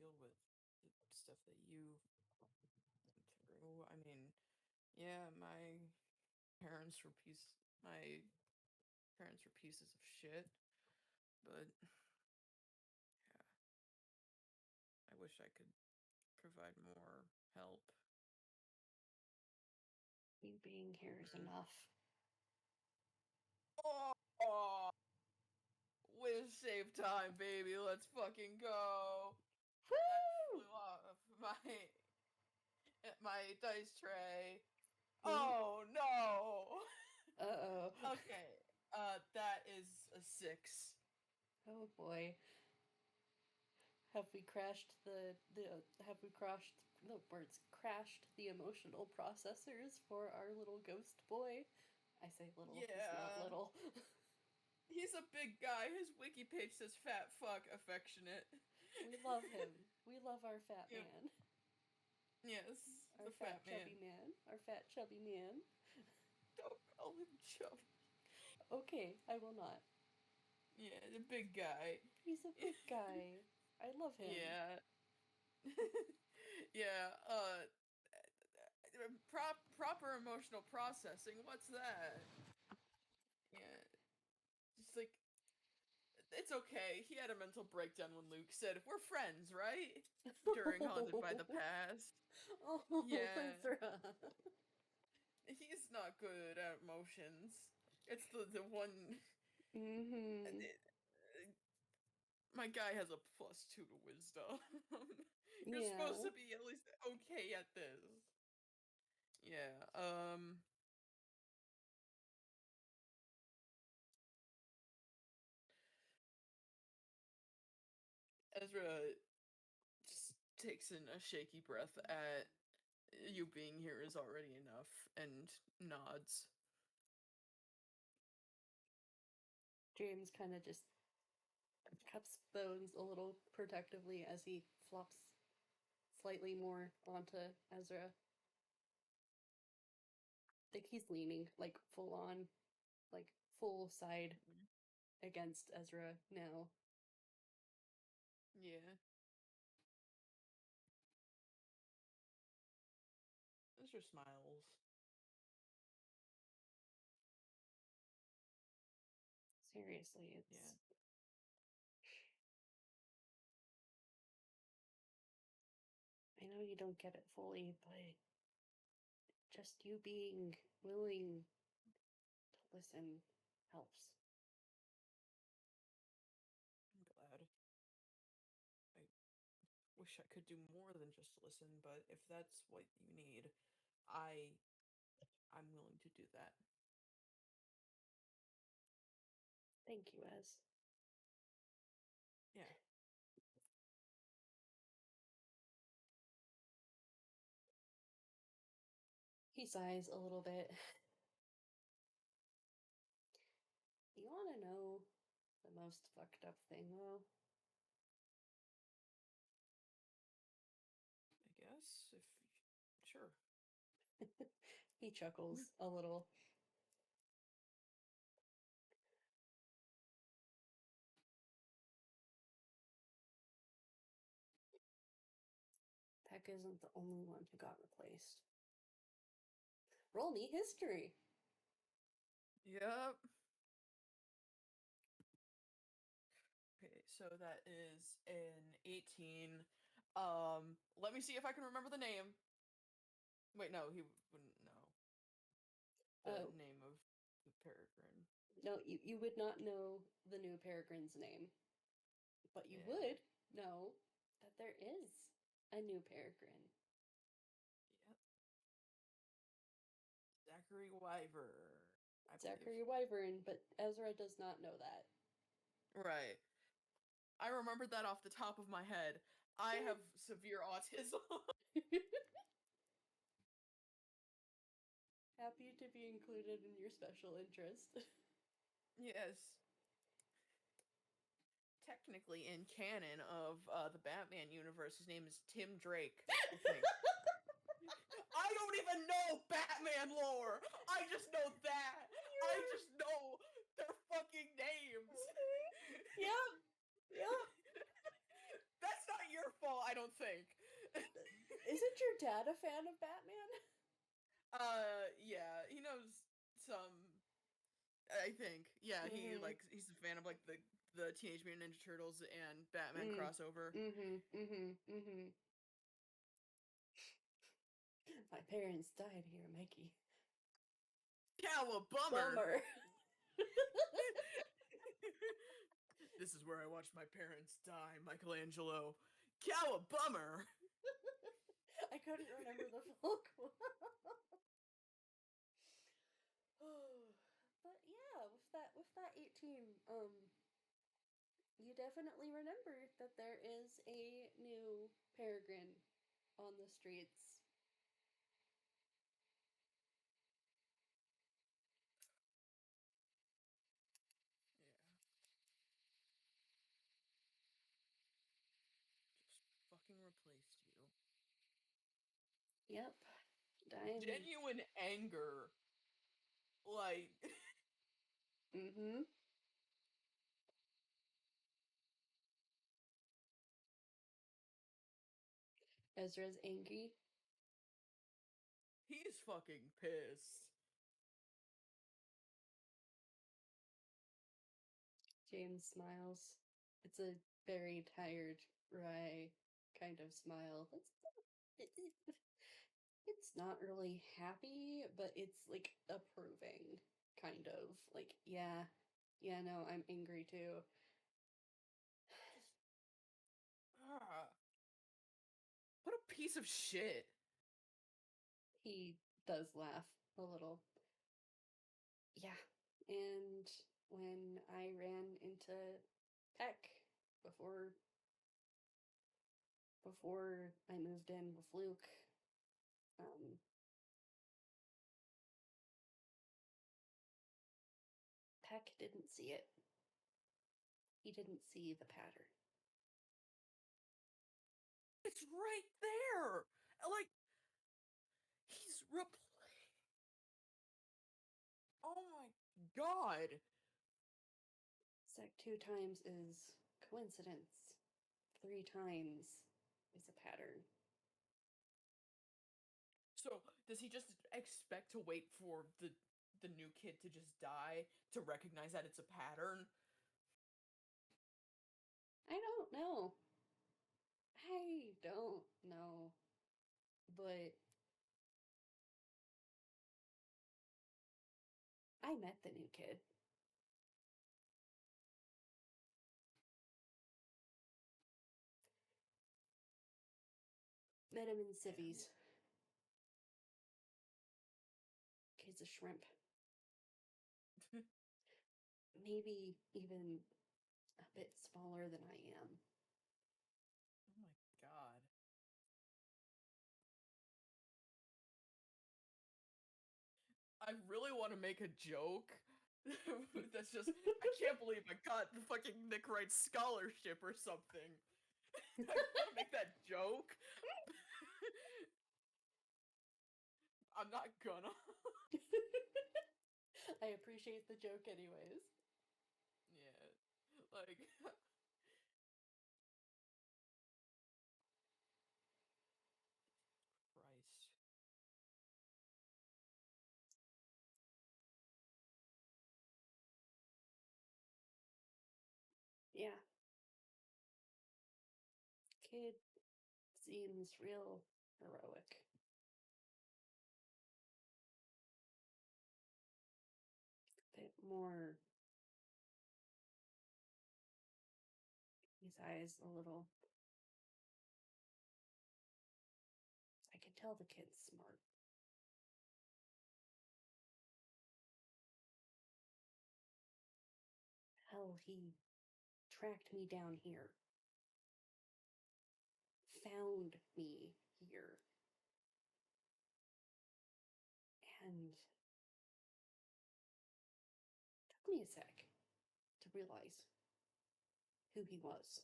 deal with the stuff that you through. I mean, yeah, my parents were pieces of shit, but yeah, I wish I could provide more help. You being here is Mm. enough. Oh, whiz save time, baby. Let's fucking go. That Woo! flew off my dice tray. Mm. Oh no. Uh-oh. Okay. That is a 6. Oh boy. Have we crashed have we crashed the words crashed the emotional processors for our little ghost boy? I say little, he's not Yeah. little. He's a big guy. His wiki page says fat fuck affectionate. We love him. We love our fat Yep. man. Yes, Our the fat fat man. chubby man. Our fat chubby man. Don't call him chubby. Okay, I will not. Yeah, the big guy. He's a big guy. I love him. Yeah. Yeah, proper emotional processing. What's that? Yeah. Just like it's okay. He had a mental breakdown when Luke said, "We're friends, right?" During Haunted by the Past. Oh, Yeah. Ezra. He's not good at emotions. It's the one Mm-hmm. my guy has a +2 to wisdom. You're supposed Yeah. to be at least okay at this. Yeah, Ezra just takes in a shaky breath at you being here is already enough and nods. James kind of just cups Bones a little protectively as he flops slightly more onto Ezra. Like he's leaning, like full on, like full side against Ezra now. Yeah. Ezra smiles. Seriously, it's. Yeah. I know you don't get it fully, but just you being willing to listen helps. I'm glad. I wish I could do more than just listen, but if that's what you need, I I'm willing to do that. Thank you, Ez. Yeah. He sighs a little bit. You want to know the most fucked up thing, though? I guess if sure. He chuckles a little. Peck isn't the only one who got replaced. Roll me history. Yep. Okay, so that is an 18. Let me see if I can remember the name. Wait, no, he wouldn't know the Oh, name of the peregrine. no, you would not know the new peregrine's name, but you Yeah. would know that there is a new peregrine. Yep. Zachary Wyver, I believe. Zachary Wyvern, but Ezra does not know that. Right. I remembered that off the top of my head. I have severe autism. Happy to be included in your special interest. Yes. Technically, in canon of the Batman universe, his name is Tim Drake, I think. I don't even know Batman lore. I just know that. I just know their fucking names. Yep. Yep. That's not your fault. I I don't think. Isn't your dad a fan of Batman? Yeah, he knows some. I think, yeah, Mm-hmm. he's a fan of like the Teenage Mutant Ninja Turtles and Batman Mm. crossover. Mm-hmm. Mm-hmm. Mm-hmm. My parents died here, Mikey. Cowabummer! Bummer. This is where I watched my parents die, Michelangelo. Cowabummer! I couldn't remember the full quote. But yeah, with that 18, you definitely remember that there is a new Peregrine on the streets. Yeah, just fucking replaced you. Yep. Diamond. Genuine anger. Like, Mm-hmm. Ezra's angry. he's fucking pissed. James smiles. It's a very tired, wry kind of smile. It's not really happy, but it's like approving, kind of. Like, yeah, yeah, no, I'm angry too. Ah, what a piece of shit. He does laugh a little. Yeah, and when I ran into Peck before I moved in with Luke, um, Peck didn't see it. He didn't see the pattern. It's right there. Like, he's replaced. Oh my god. It's like 2 times is coincidence. 3 times is a pattern. So, does he just expect to wait for the new kid to just die to recognize that it's a pattern? I don't know. I don't know. But I met the new kid. Met him in civvies. Kid's a shrimp. Maybe even a bit smaller than I am. Oh my god. I really want to make a joke. That's just, I can't believe I got the fucking Nick Wright scholarship or something. I want to make that joke. I'm not gonna. I appreciate the joke, anyways. Yeah. Like, Christ. Yeah. Kid seems real heroic. A bit more. His eyes a little. I can tell the kid's smart. Hell, he tracked me down here. Found me here. And took me a sec to realize who he was.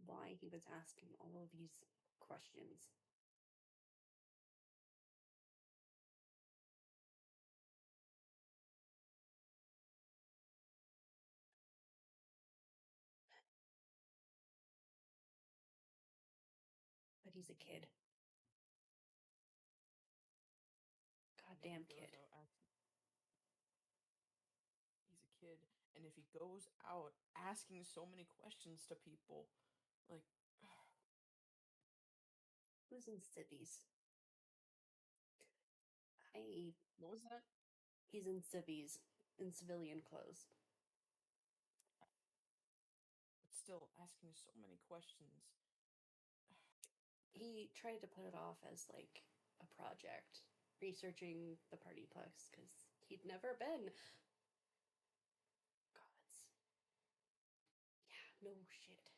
Why he was asking all of these questions. He's a kid. Goddamn kid. He's a kid, and if he goes out asking so many questions to people, like, who's in civvies? I. What was that? He's in civvies, in civilian clothes. But still asking so many questions. He tried to put it off as like a project, researching the Partyplex because he'd never been. Gods. Yeah, no shit.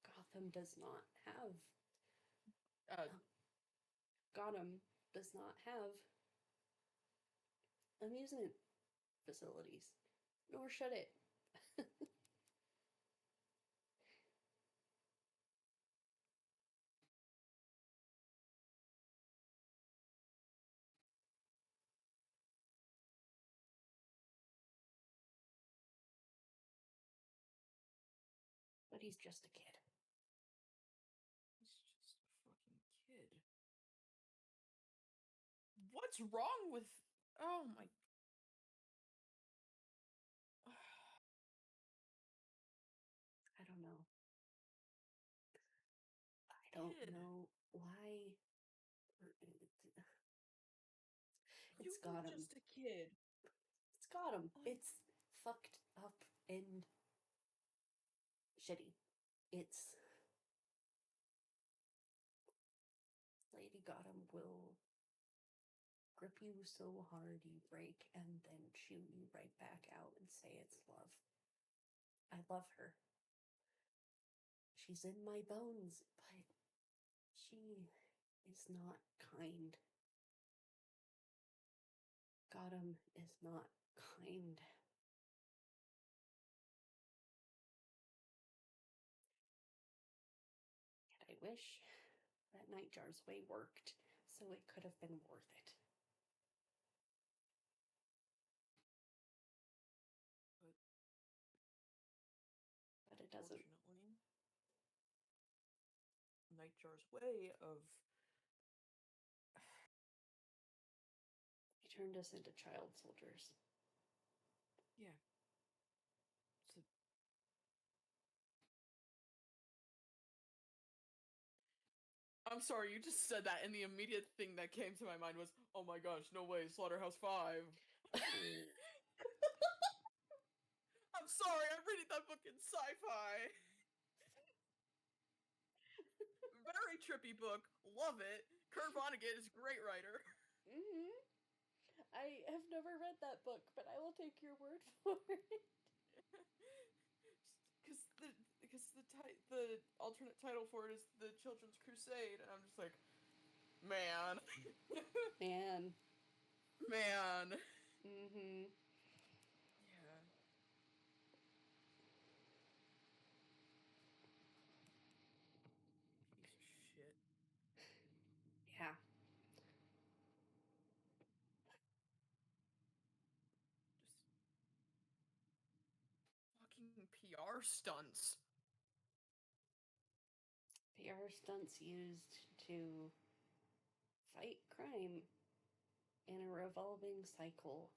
Gotham does not have. Gotham does not have amusement facilities, nor should it. But he's just a kid. He's just a fucking kid. What's wrong with? Oh my. I don't know. I don't know why. It's got him. Just a kid. It's got him. It's fucked up and shitty. It's Lady Gotham will grip you so hard you break and then chew you right back out and say it's love. I love her. She's in my bones, but she is not kind. Gotham is not kind. And I wish that Nightjar's way worked so it could have been worth it. But it doesn't. Nightjar's way of. He turned us into child soldiers. Yeah. I'm sorry, you just said that, and the immediate thing that came to my mind was, oh my gosh, no way, Slaughterhouse 5. I'm sorry, I'm reading that book in sci-fi. Very trippy book, love it. Kurt Vonnegut is a great writer. Mm-hmm. I have never read that book, but I will take your word for it. Because the alternate title for it is The Children's Crusade, and I'm just like, man. Man. Man. Mm-hmm. Yeah. Piece of shit. Yeah. Just fucking PR stunts. PR stunts used to fight crime in a revolving cycle.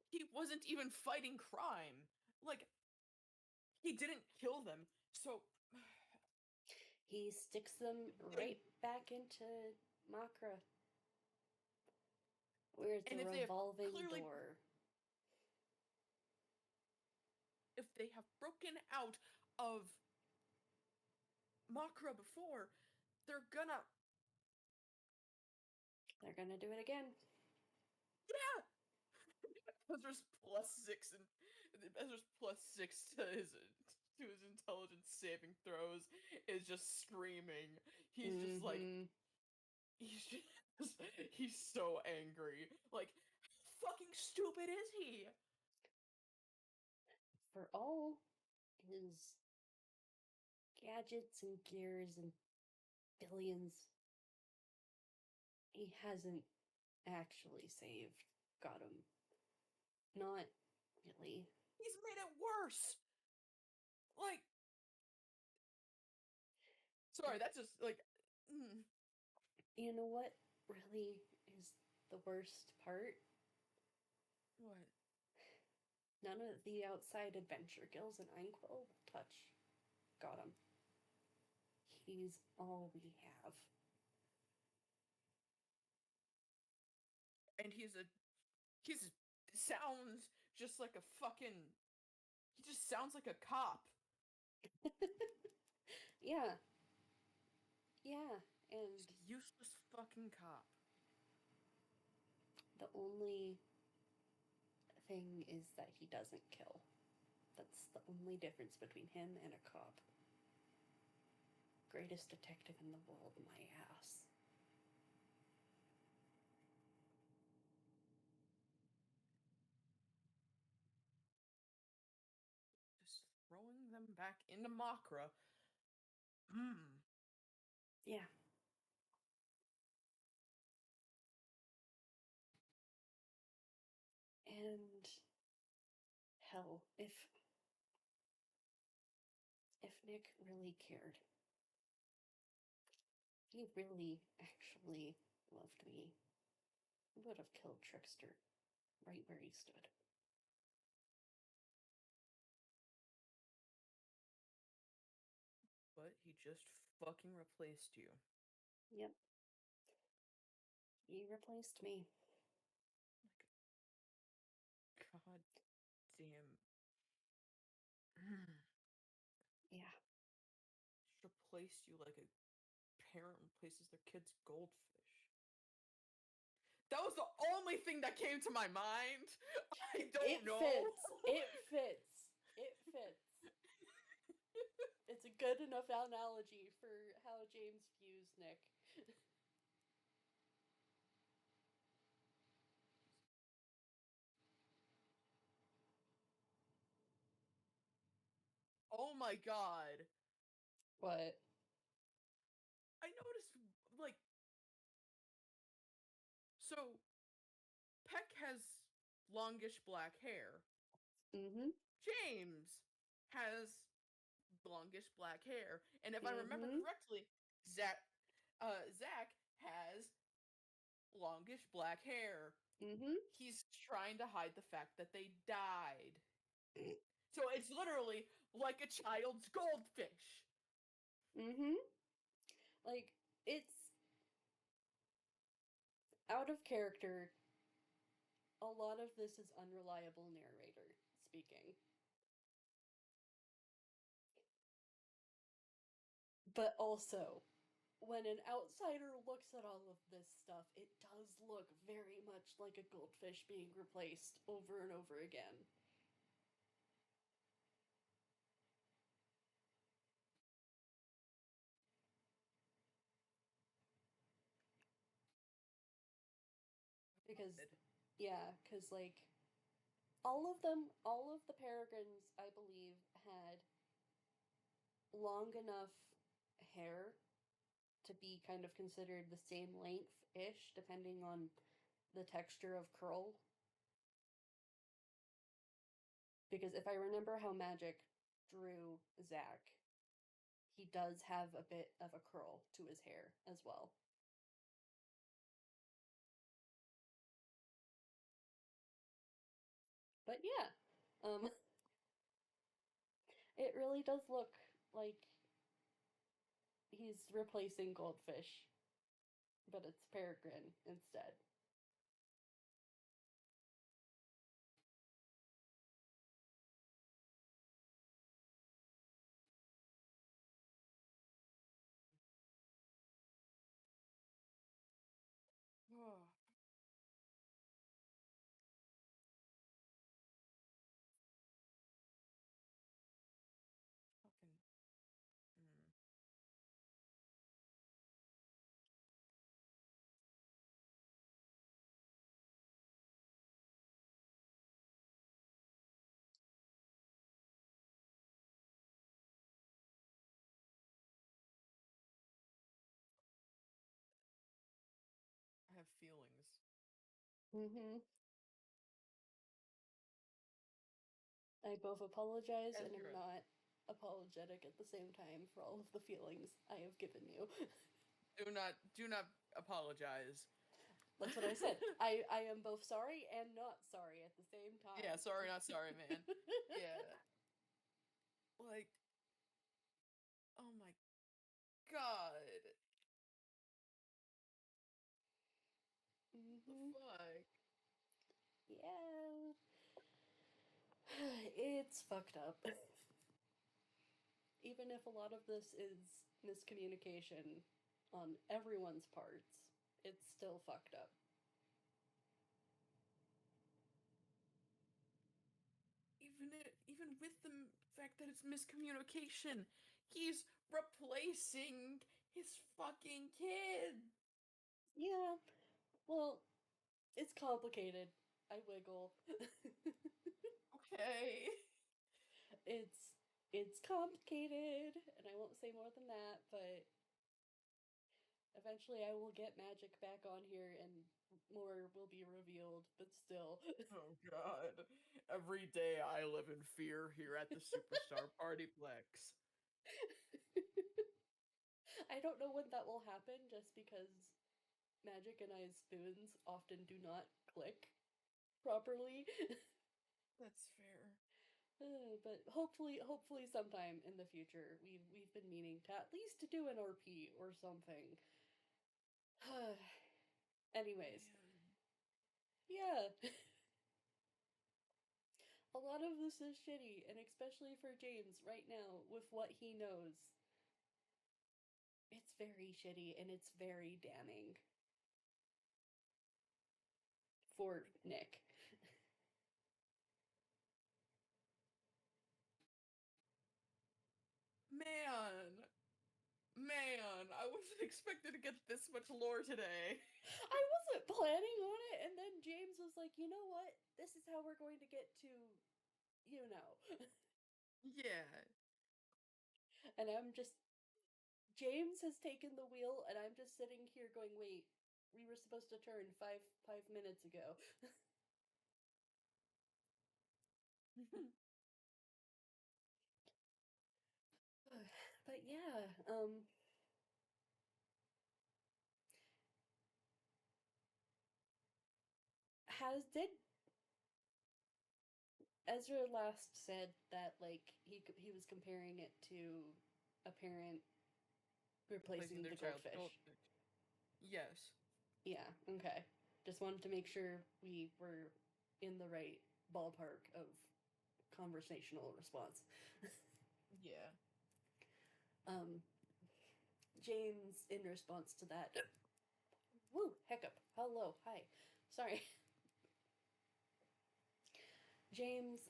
He wasn't even fighting crime. Like, he didn't kill them, so. He sticks them right back into Makra. Where's the revolving door? If they have broken out of Makra before, they're gonna do it again. Yeah! Ezra's +6 and Ezra's +6 to his intelligence saving throws is just screaming. He's just like he's so angry. Like, how fucking stupid is he? For all his gadgets and gears and billions, he hasn't actually saved Gotham. Not really. He's made it worse. Like, sorry, that's just like. You know what really is the worst part? What? None of the outside adventure gills in Inkwell touch got him. He's all we have. And he's sounds just like a fucking. He just sounds like a cop. Yeah, yeah, and Just a useless fucking cop. the only thing is that he doesn't kill. That's the only difference between him and a cop. Greatest detective in the world, my ass. Just throwing them back into Makra. Hmm. Yeah. And hell, if Nick really cared, he really actually loved me, he would have killed Trickster right where he stood. But he just fucking replaced you. Yep. He replaced me. Like, god damn. Yeah. Just replaced you like a parent replaces their kid's goldfish. That was the only thing that came to my mind. I don't It know. fits. It fits. It fits. It's a good enough analogy for how James views Nick. Oh my god. What? I noticed, like, so Peck has longish black hair. Mm-hmm. James has longish black hair. And if I remember Mm-hmm. correctly, Zach has longish black hair. Mm-hmm. He's trying to hide the fact that they died. So it's literally like a child's goldfish. Mm-hmm. Like, it's out of character. A lot of this is unreliable narrator speaking. But also, when an outsider looks at all of this stuff, it does look very much like a goldfish being replaced over and over again. Because, yeah, because, like, all of the Peregrines, I believe, had long enough hair to be kind of considered the same length ish, depending on the texture of curl. Because if I remember how Magic drew Zach, he does have a bit of a curl to his hair as well. But yeah, it really does look like he's replacing Goldfish, but it's Peregrine instead. Oh, fucking. Mm. I have feelings. Mm-hmm. I both apologize and am Ezra, not apologetic at the same time for all of the feelings I have given you. do not apologize. That's what I said. I am both sorry and not sorry at the same time. Yeah, sorry, not sorry, man. Yeah. Like, oh my god. The Mm-hmm. fuck? Yeah. It's fucked up. Even if a lot of this is miscommunication on everyone's parts, it's still fucked up. Even with the fact that it's miscommunication, he's replacing his fucking kid. Yeah, well, it's complicated. I wiggle. Okay. it's it's complicated, and I won't say more than that, but eventually I will get magic back on here and more will be revealed, but still. Oh god. Every day I live in fear here at the Superstar Partyplex. I don't know when that will happen just because Magic and I's spoons often do not click properly. That's fair. But hopefully sometime in the future we've been meaning to at least to do an RP or something. Anyways, Man. yeah. A lot of this is shitty, and especially for James right now with what he knows. It's very shitty and it's very damning for Nick. Man. Man, I wasn't expected to get this much lore today. I wasn't planning on it, and then James was like, "You know what? This is how we're going to get to, you know." Yeah. And I'm just James has taken the wheel, and I'm just sitting here going, "Wait, we were supposed to turn five minutes ago." But yeah, has did Ezra last said that like he was comparing it to a parent Replacing replacing their the child's goldfish. goldfish. Yes. Yeah, okay. Just wanted to make sure we were in the right ballpark of conversational response. Yeah. Um, James, in response to that, woo, hiccup, hello, hi, sorry. James,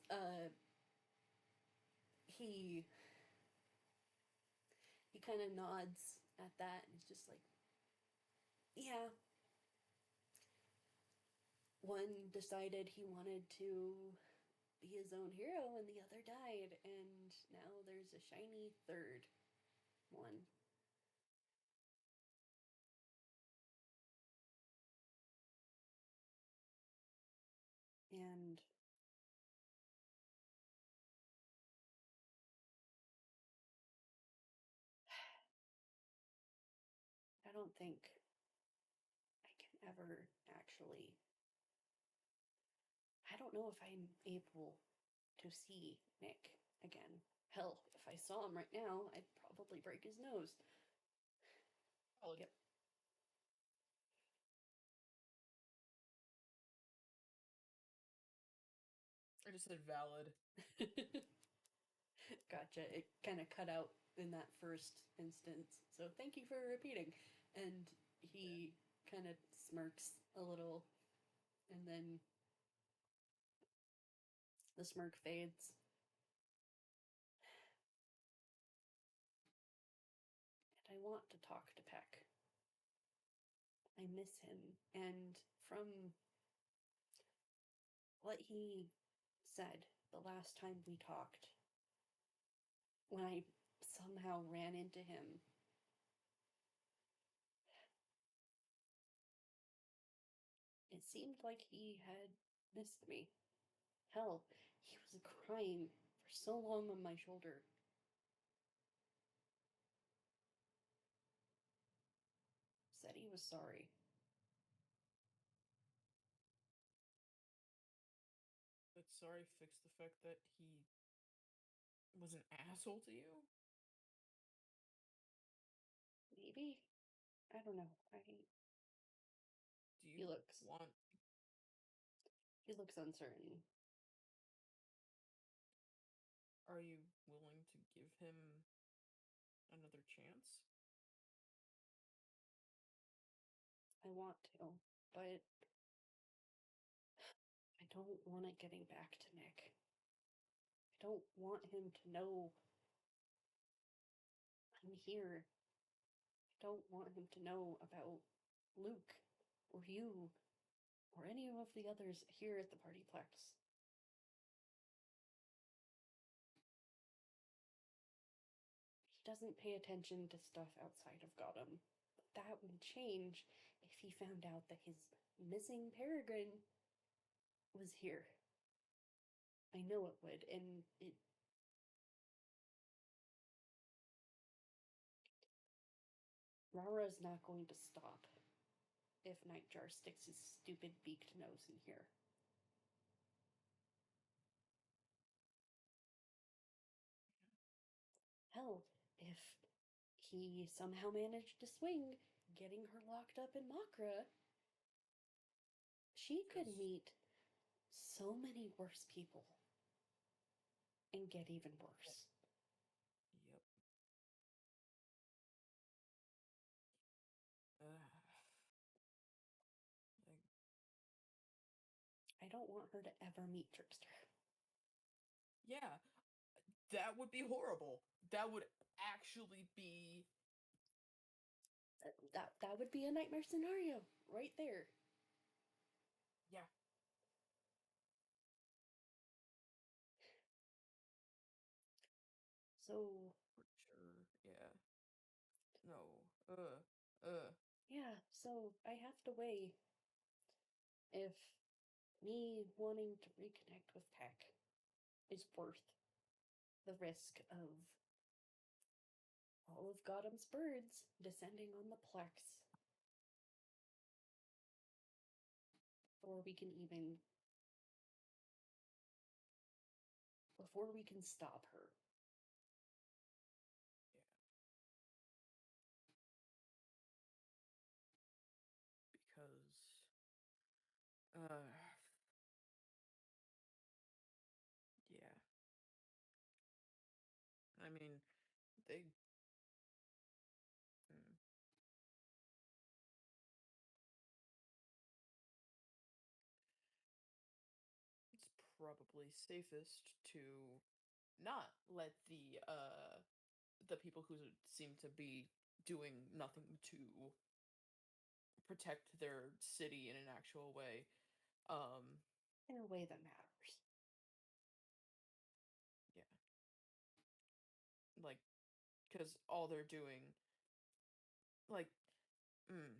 he he kind of nods at that and he's just like, yeah. One decided he wanted to be his own hero and the other died, and now there's a shiny third one. And I don't think I can ever actually. I don't know if I'm able to see Nick again. Hell, if I saw him right now, I'd probably break his nose. Valid. Yep. I just said valid. Gotcha. It kind of cut out in that first instance. So thank you for repeating. And he kind of smirks a little, and then the smirk fades. And I want to talk to Peck. I miss him. And from what he said the last time we talked, when I somehow ran into him, it seemed like he had missed me. Hell, he was crying for so long on my shoulder. Said he was sorry. But sorry fix the fact that he was an asshole to you? Maybe? I don't know. Do you He looks want he looks uncertain. Are you willing to give him another chance? I want to, but I don't want it getting back to Nick. I don't want him to know I'm here. I don't want him to know about Luke or you or any of the others here at the Partyplex. He doesn't pay attention to stuff outside of Gotham. But that would change if he found out that his missing Peregrine was here. I know it would, and it. Rara's not going to stop if Nightjar sticks his stupid beaked nose in here. Hell, if he somehow managed to swing getting her locked up in Makra, she could meet so many worse people and get even worse. Yep. I don't want her to ever meet Trickster. Yeah, that would be horrible. That would actually be That would be a nightmare scenario right there. yeah. So For sure. Yeah. No. yeah, so I have to weigh if me wanting to reconnect with Peck is worth the risk of all of Gotham's birds descending on the Plex. Before we can stop her. Yeah. Because yeah. I mean, they hmm. It's probably safest to not let the people who seem to be doing nothing to protect their city in an actual way In a way that matters. yeah, like because all they're doing like mm.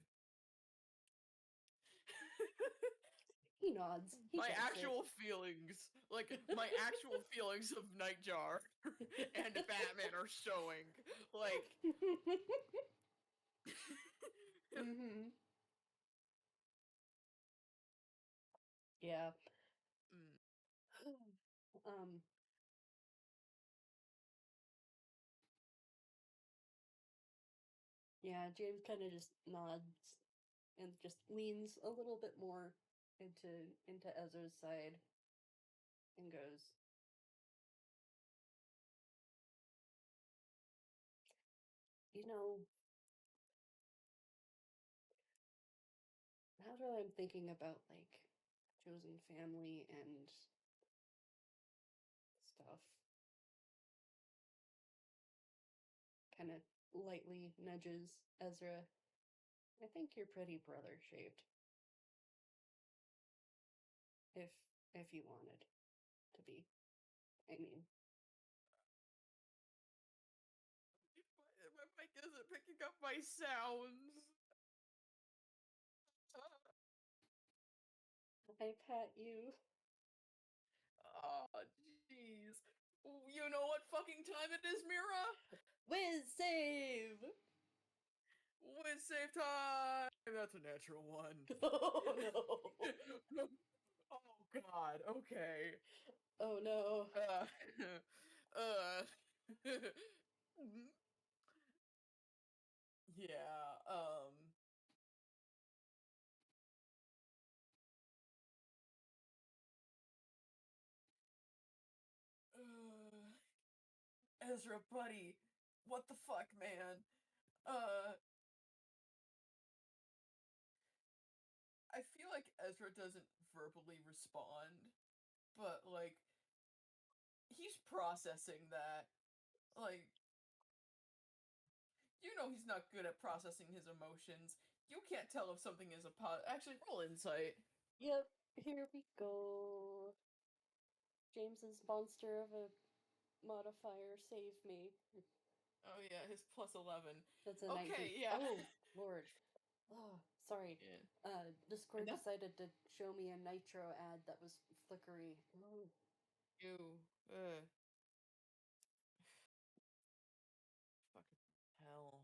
He nods. He My gets actual feelings, like my actual feelings of Nightjar and Batman are showing. Like, mm-hmm. Yeah. um. Yeah, James kind of just nods and just leans a little bit more into Ezra's side and goes, you know, now that I'm thinking about like chosen family and stuff, kind of lightly nudges Ezra. I think you're pretty brother shaped. If if you wanted to be. I mean, my mic isn't picking up my sounds. I pat you. Oh, jeez. You know what fucking time it is, Mira? Whiz save! it's save time. That's a natural one. Oh no. Oh God. Okay. Oh no. Uh, uh, yeah. Ezra, buddy, what the fuck, man? Uh, I feel like Ezra doesn't verbally respond, but like he's processing that. Like, you know, he's not good at processing his emotions. You can't tell if something is a Actually, roll insight. Yep, here we go. James's monster of a modifier, save me. Oh yeah, his plus 11. That's a 19. Okay, yeah. Oh, Lord. Oh, sorry. Yeah. Discord And that decided to show me a Nitro ad that was flickery. Oh. you. Uh, fucking hell.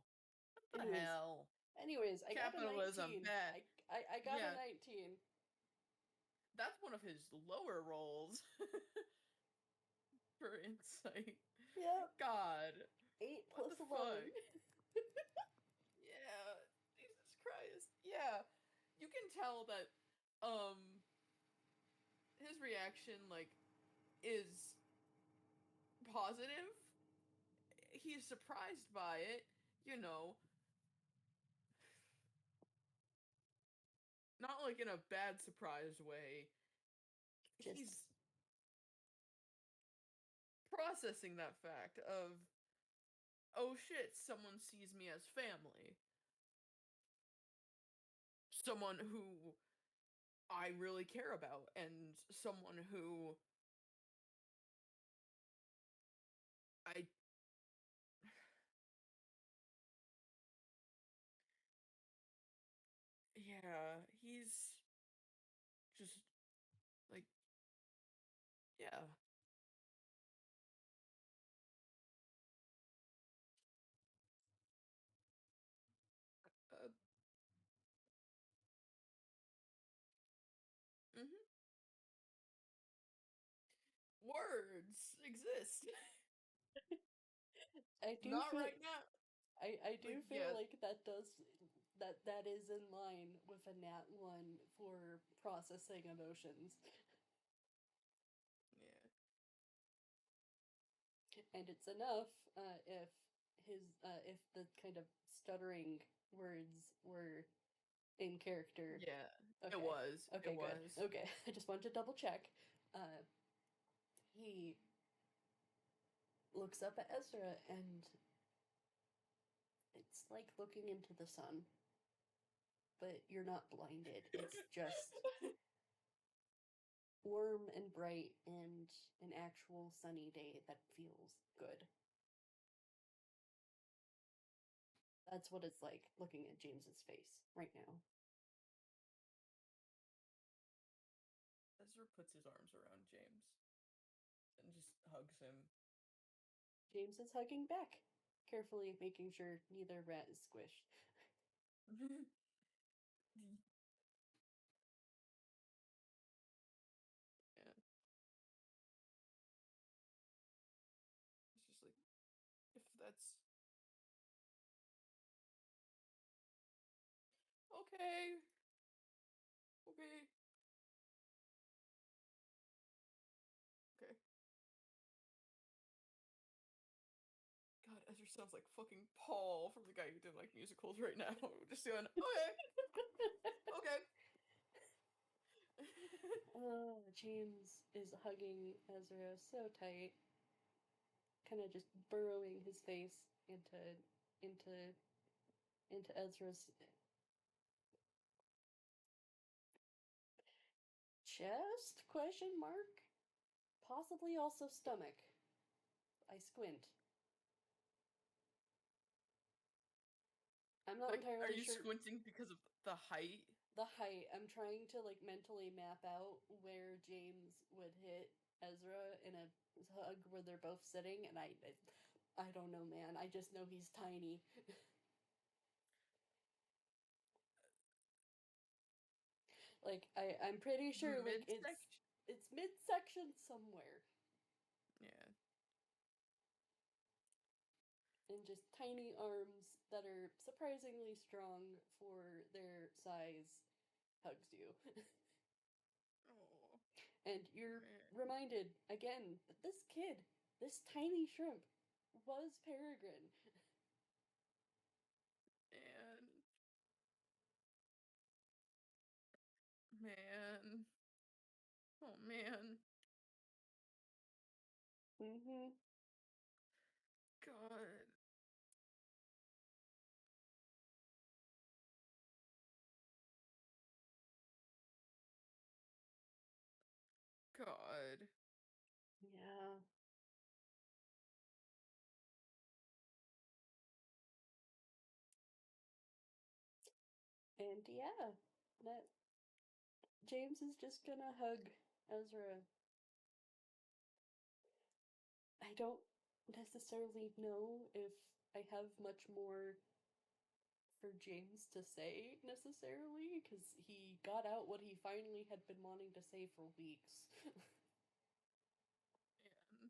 What the Anyways, hell? anyways, I got a Capitalism, 19. bad. I got a Yeah, 19. that's one of his lower rolls for insight. Yep. God, 8 what plus the 11. fuck? Yeah, Jesus Christ. Yeah, you can tell that his reaction like is positive. He's surprised by it, you know, not like in a bad surprised way. Just, He's processing that fact of, oh shit, someone sees me as family. Someone who I really care about, and someone who I yeah, he's just like yeah. Uh, mhm. Words exist. I do Not feel, right now. I Like do feel yeah, like that is in line with a nat 1 for processing emotions. yeah, And it's enough if the kind of stuttering words were in character. yeah. It Okay. was. It Okay, good. was. Okay. I just wanted to double check. He looks up at Ezra and it's like looking into the sun, but you're not blinded. It's just warm and bright and an actual sunny day that feels good. That's what it's like looking at James's face right now. Ezra puts his arms around James and just hugs him. James is hugging back, carefully making sure neither rat is squished. Yeah. It's just like if that's okay. Okay. Okay. God, Ezra sounds like fucking Paul from the guy who did like musicals right now. Just doing okay. Okay. Oh, James is hugging Ezra so tight, kind of just burrowing his face into into Ezra's chest? Question mark? Possibly also stomach. I squint. I'm not Like, are entirely you sure squinting because of the height? the height. I'm trying to like mentally map out where James would hit Ezra in a hug where they're both sitting, and I don't know, man. I just know he's tiny. Like I'm pretty sure like Midsection. it's midsection somewhere. Yeah. And just tiny arms that are surprisingly strong for their size hugs you. Oh And you're man. reminded again that this kid, this tiny shrimp, was Peregrine. Man. Man. Oh man. Mm-hmm. God. God. Yeah. And yeah, that James is just gonna hug Ezra. I don't necessarily know if I have much more for James to say necessarily because he got out what he finally had been wanting to say for weeks. Man.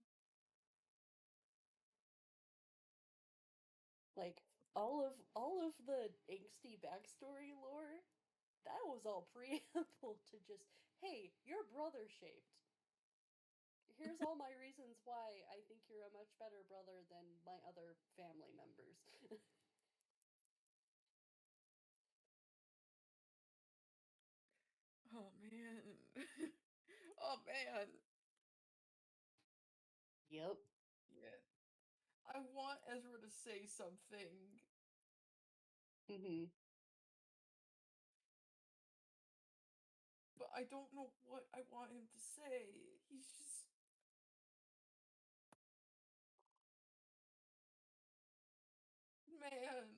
Like all of the angsty backstory lore, that was all preamble to just, hey, you're brother shaped. Here's all my reasons why I think you're a much better brother than my other family members. Oh man. Oh man. Yep. Yeah. I want Ezra to say something, Mm-hmm. but I don't know what I want him to say. He's just man.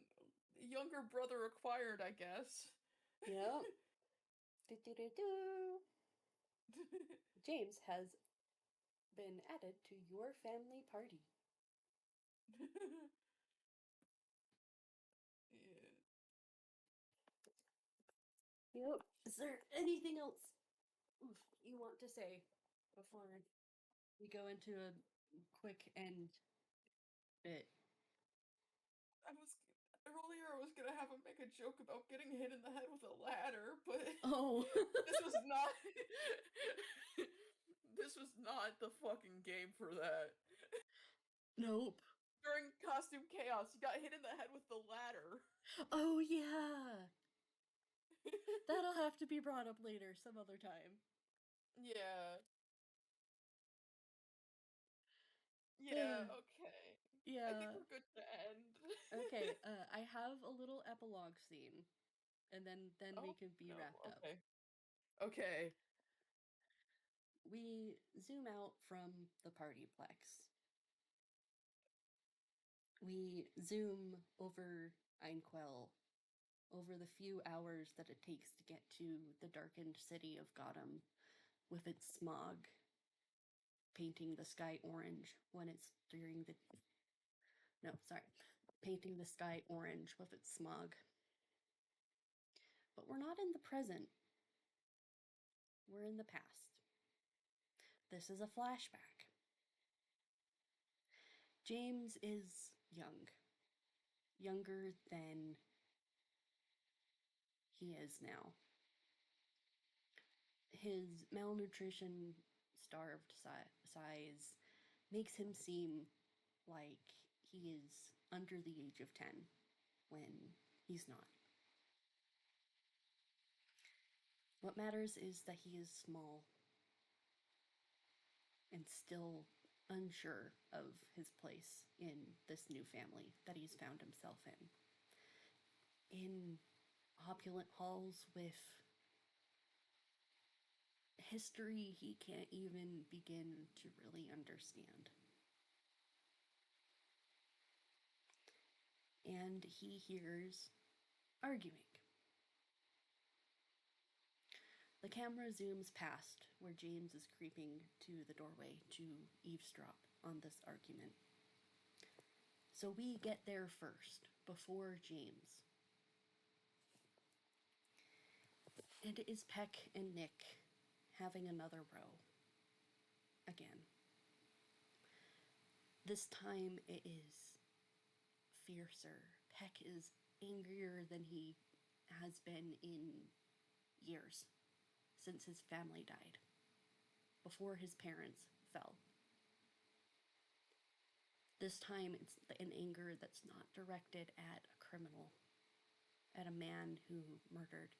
Younger brother acquired, I guess. Yep. Do-do-do-do. James has been added to your family party. Yeah. Yep. Is there anything else you want to say before we go into a quick end bit? I was earlier I was gonna have him make a joke about getting hit in the head with a ladder, but Oh. this was not this was not the fucking game for that. Nope. During costume chaos, he got hit in the head with the ladder. Oh, yeah. That'll have to be brought up later, some other time. Yeah. Yeah, Uh, okay. I think yeah. we're good to end. Okay, I have a little epilogue scene, and then we Oh, can be no, wrapped up. okay. Okay. We zoom out from the Partyplex. We zoom over Einquell, over the few hours that it takes to get to the darkened city of Gotham, with its smog painting the sky orange when it's during the. No, sorry. Painting the sky orange with its smog. But we're not in the present, we're in the past. This is a flashback. James is young, younger than he is now. His malnutrition, starved size makes him seem like he is under the age of 10 when he's not. What matters is that he is small and still unsure of his place in this new family that he's found himself in opulent halls with history he can't even begin to really understand. And he hears arguing. The camera zooms past where James is creeping to the doorway to eavesdrop on this argument. So we get there first, before James. And it is Peck and Nick having another row again. This time it is fiercer. Peck is angrier than he has been in years, since his family died, before his parents fell. This time it's an anger that's not directed at a criminal, at a man who murdered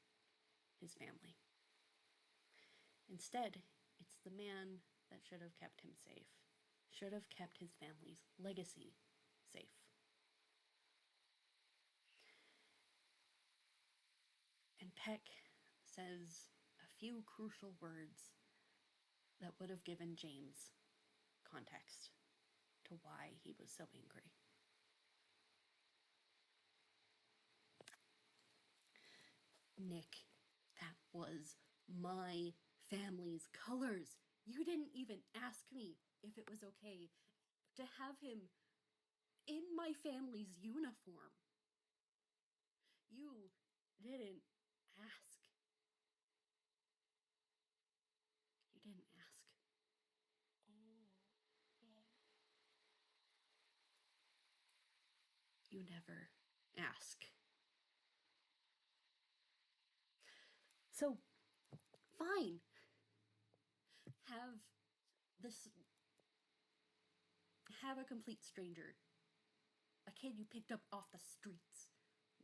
his family. Instead, it's the man that should have kept him safe, should have kept his family's legacy safe. And Peck says a few crucial words that would have given James context to why he was so angry. Nick, that was my family's colors. You didn't even ask me if it was okay to have him in my family's uniform. You didn't ask. You didn't ask. You never ask. So, fine. Have this. Have a complete stranger, a kid you picked up off the streets,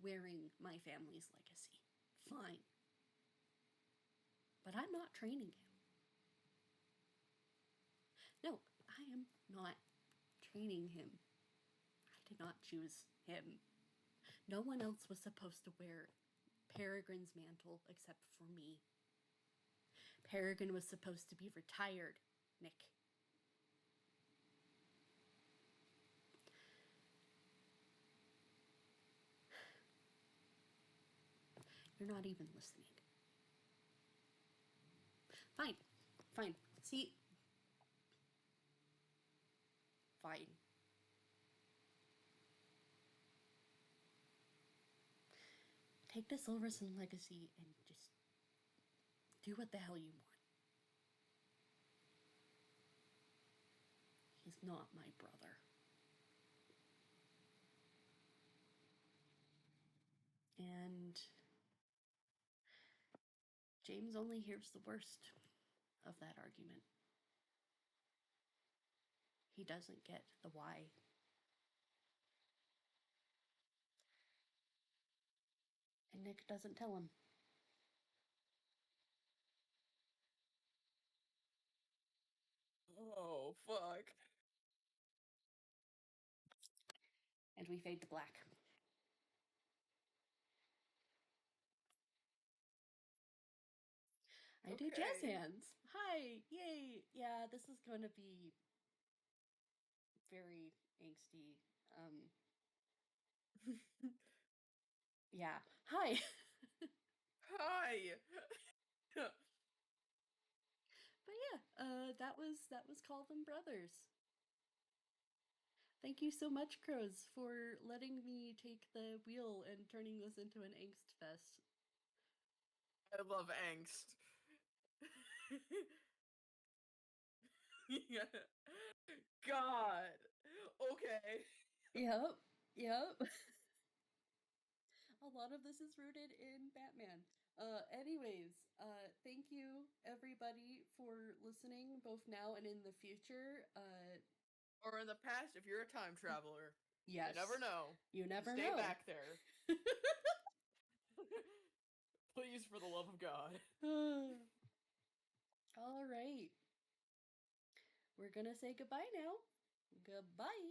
wearing my family's legacy. Fine. But I'm not training him. No, I am not training him. I did not choose him. No one else was supposed to wear Peregrine's mantle except for me. Peregrine was supposed to be retired, Nick. You're not even listening. Fine. Fine. See? Fine. Take the Silverson legacy and just do what the hell you want. He's not my brother. And James only hears the worst of that argument. He doesn't get the why. And Nick doesn't tell him. Oh, fuck. And we fade to black. I do jazz hands. Hi, yay. Yeah, this is going to be very angsty. Yeah. Hi. Hi. But yeah, that was Call Them Brothers. Thank you so much, Crows, for letting me take the wheel and turning this into an angst fest. I love angst. God. Okay. Yep. Yep. A lot of this is rooted in Batman. Anyways, thank you everybody for listening, both now and in the future. Or in the past, if you're a time traveler. Yes. You never know. You never Stay know. back there. Please, for the love of God. All right. We're gonna say goodbye now. Goodbye.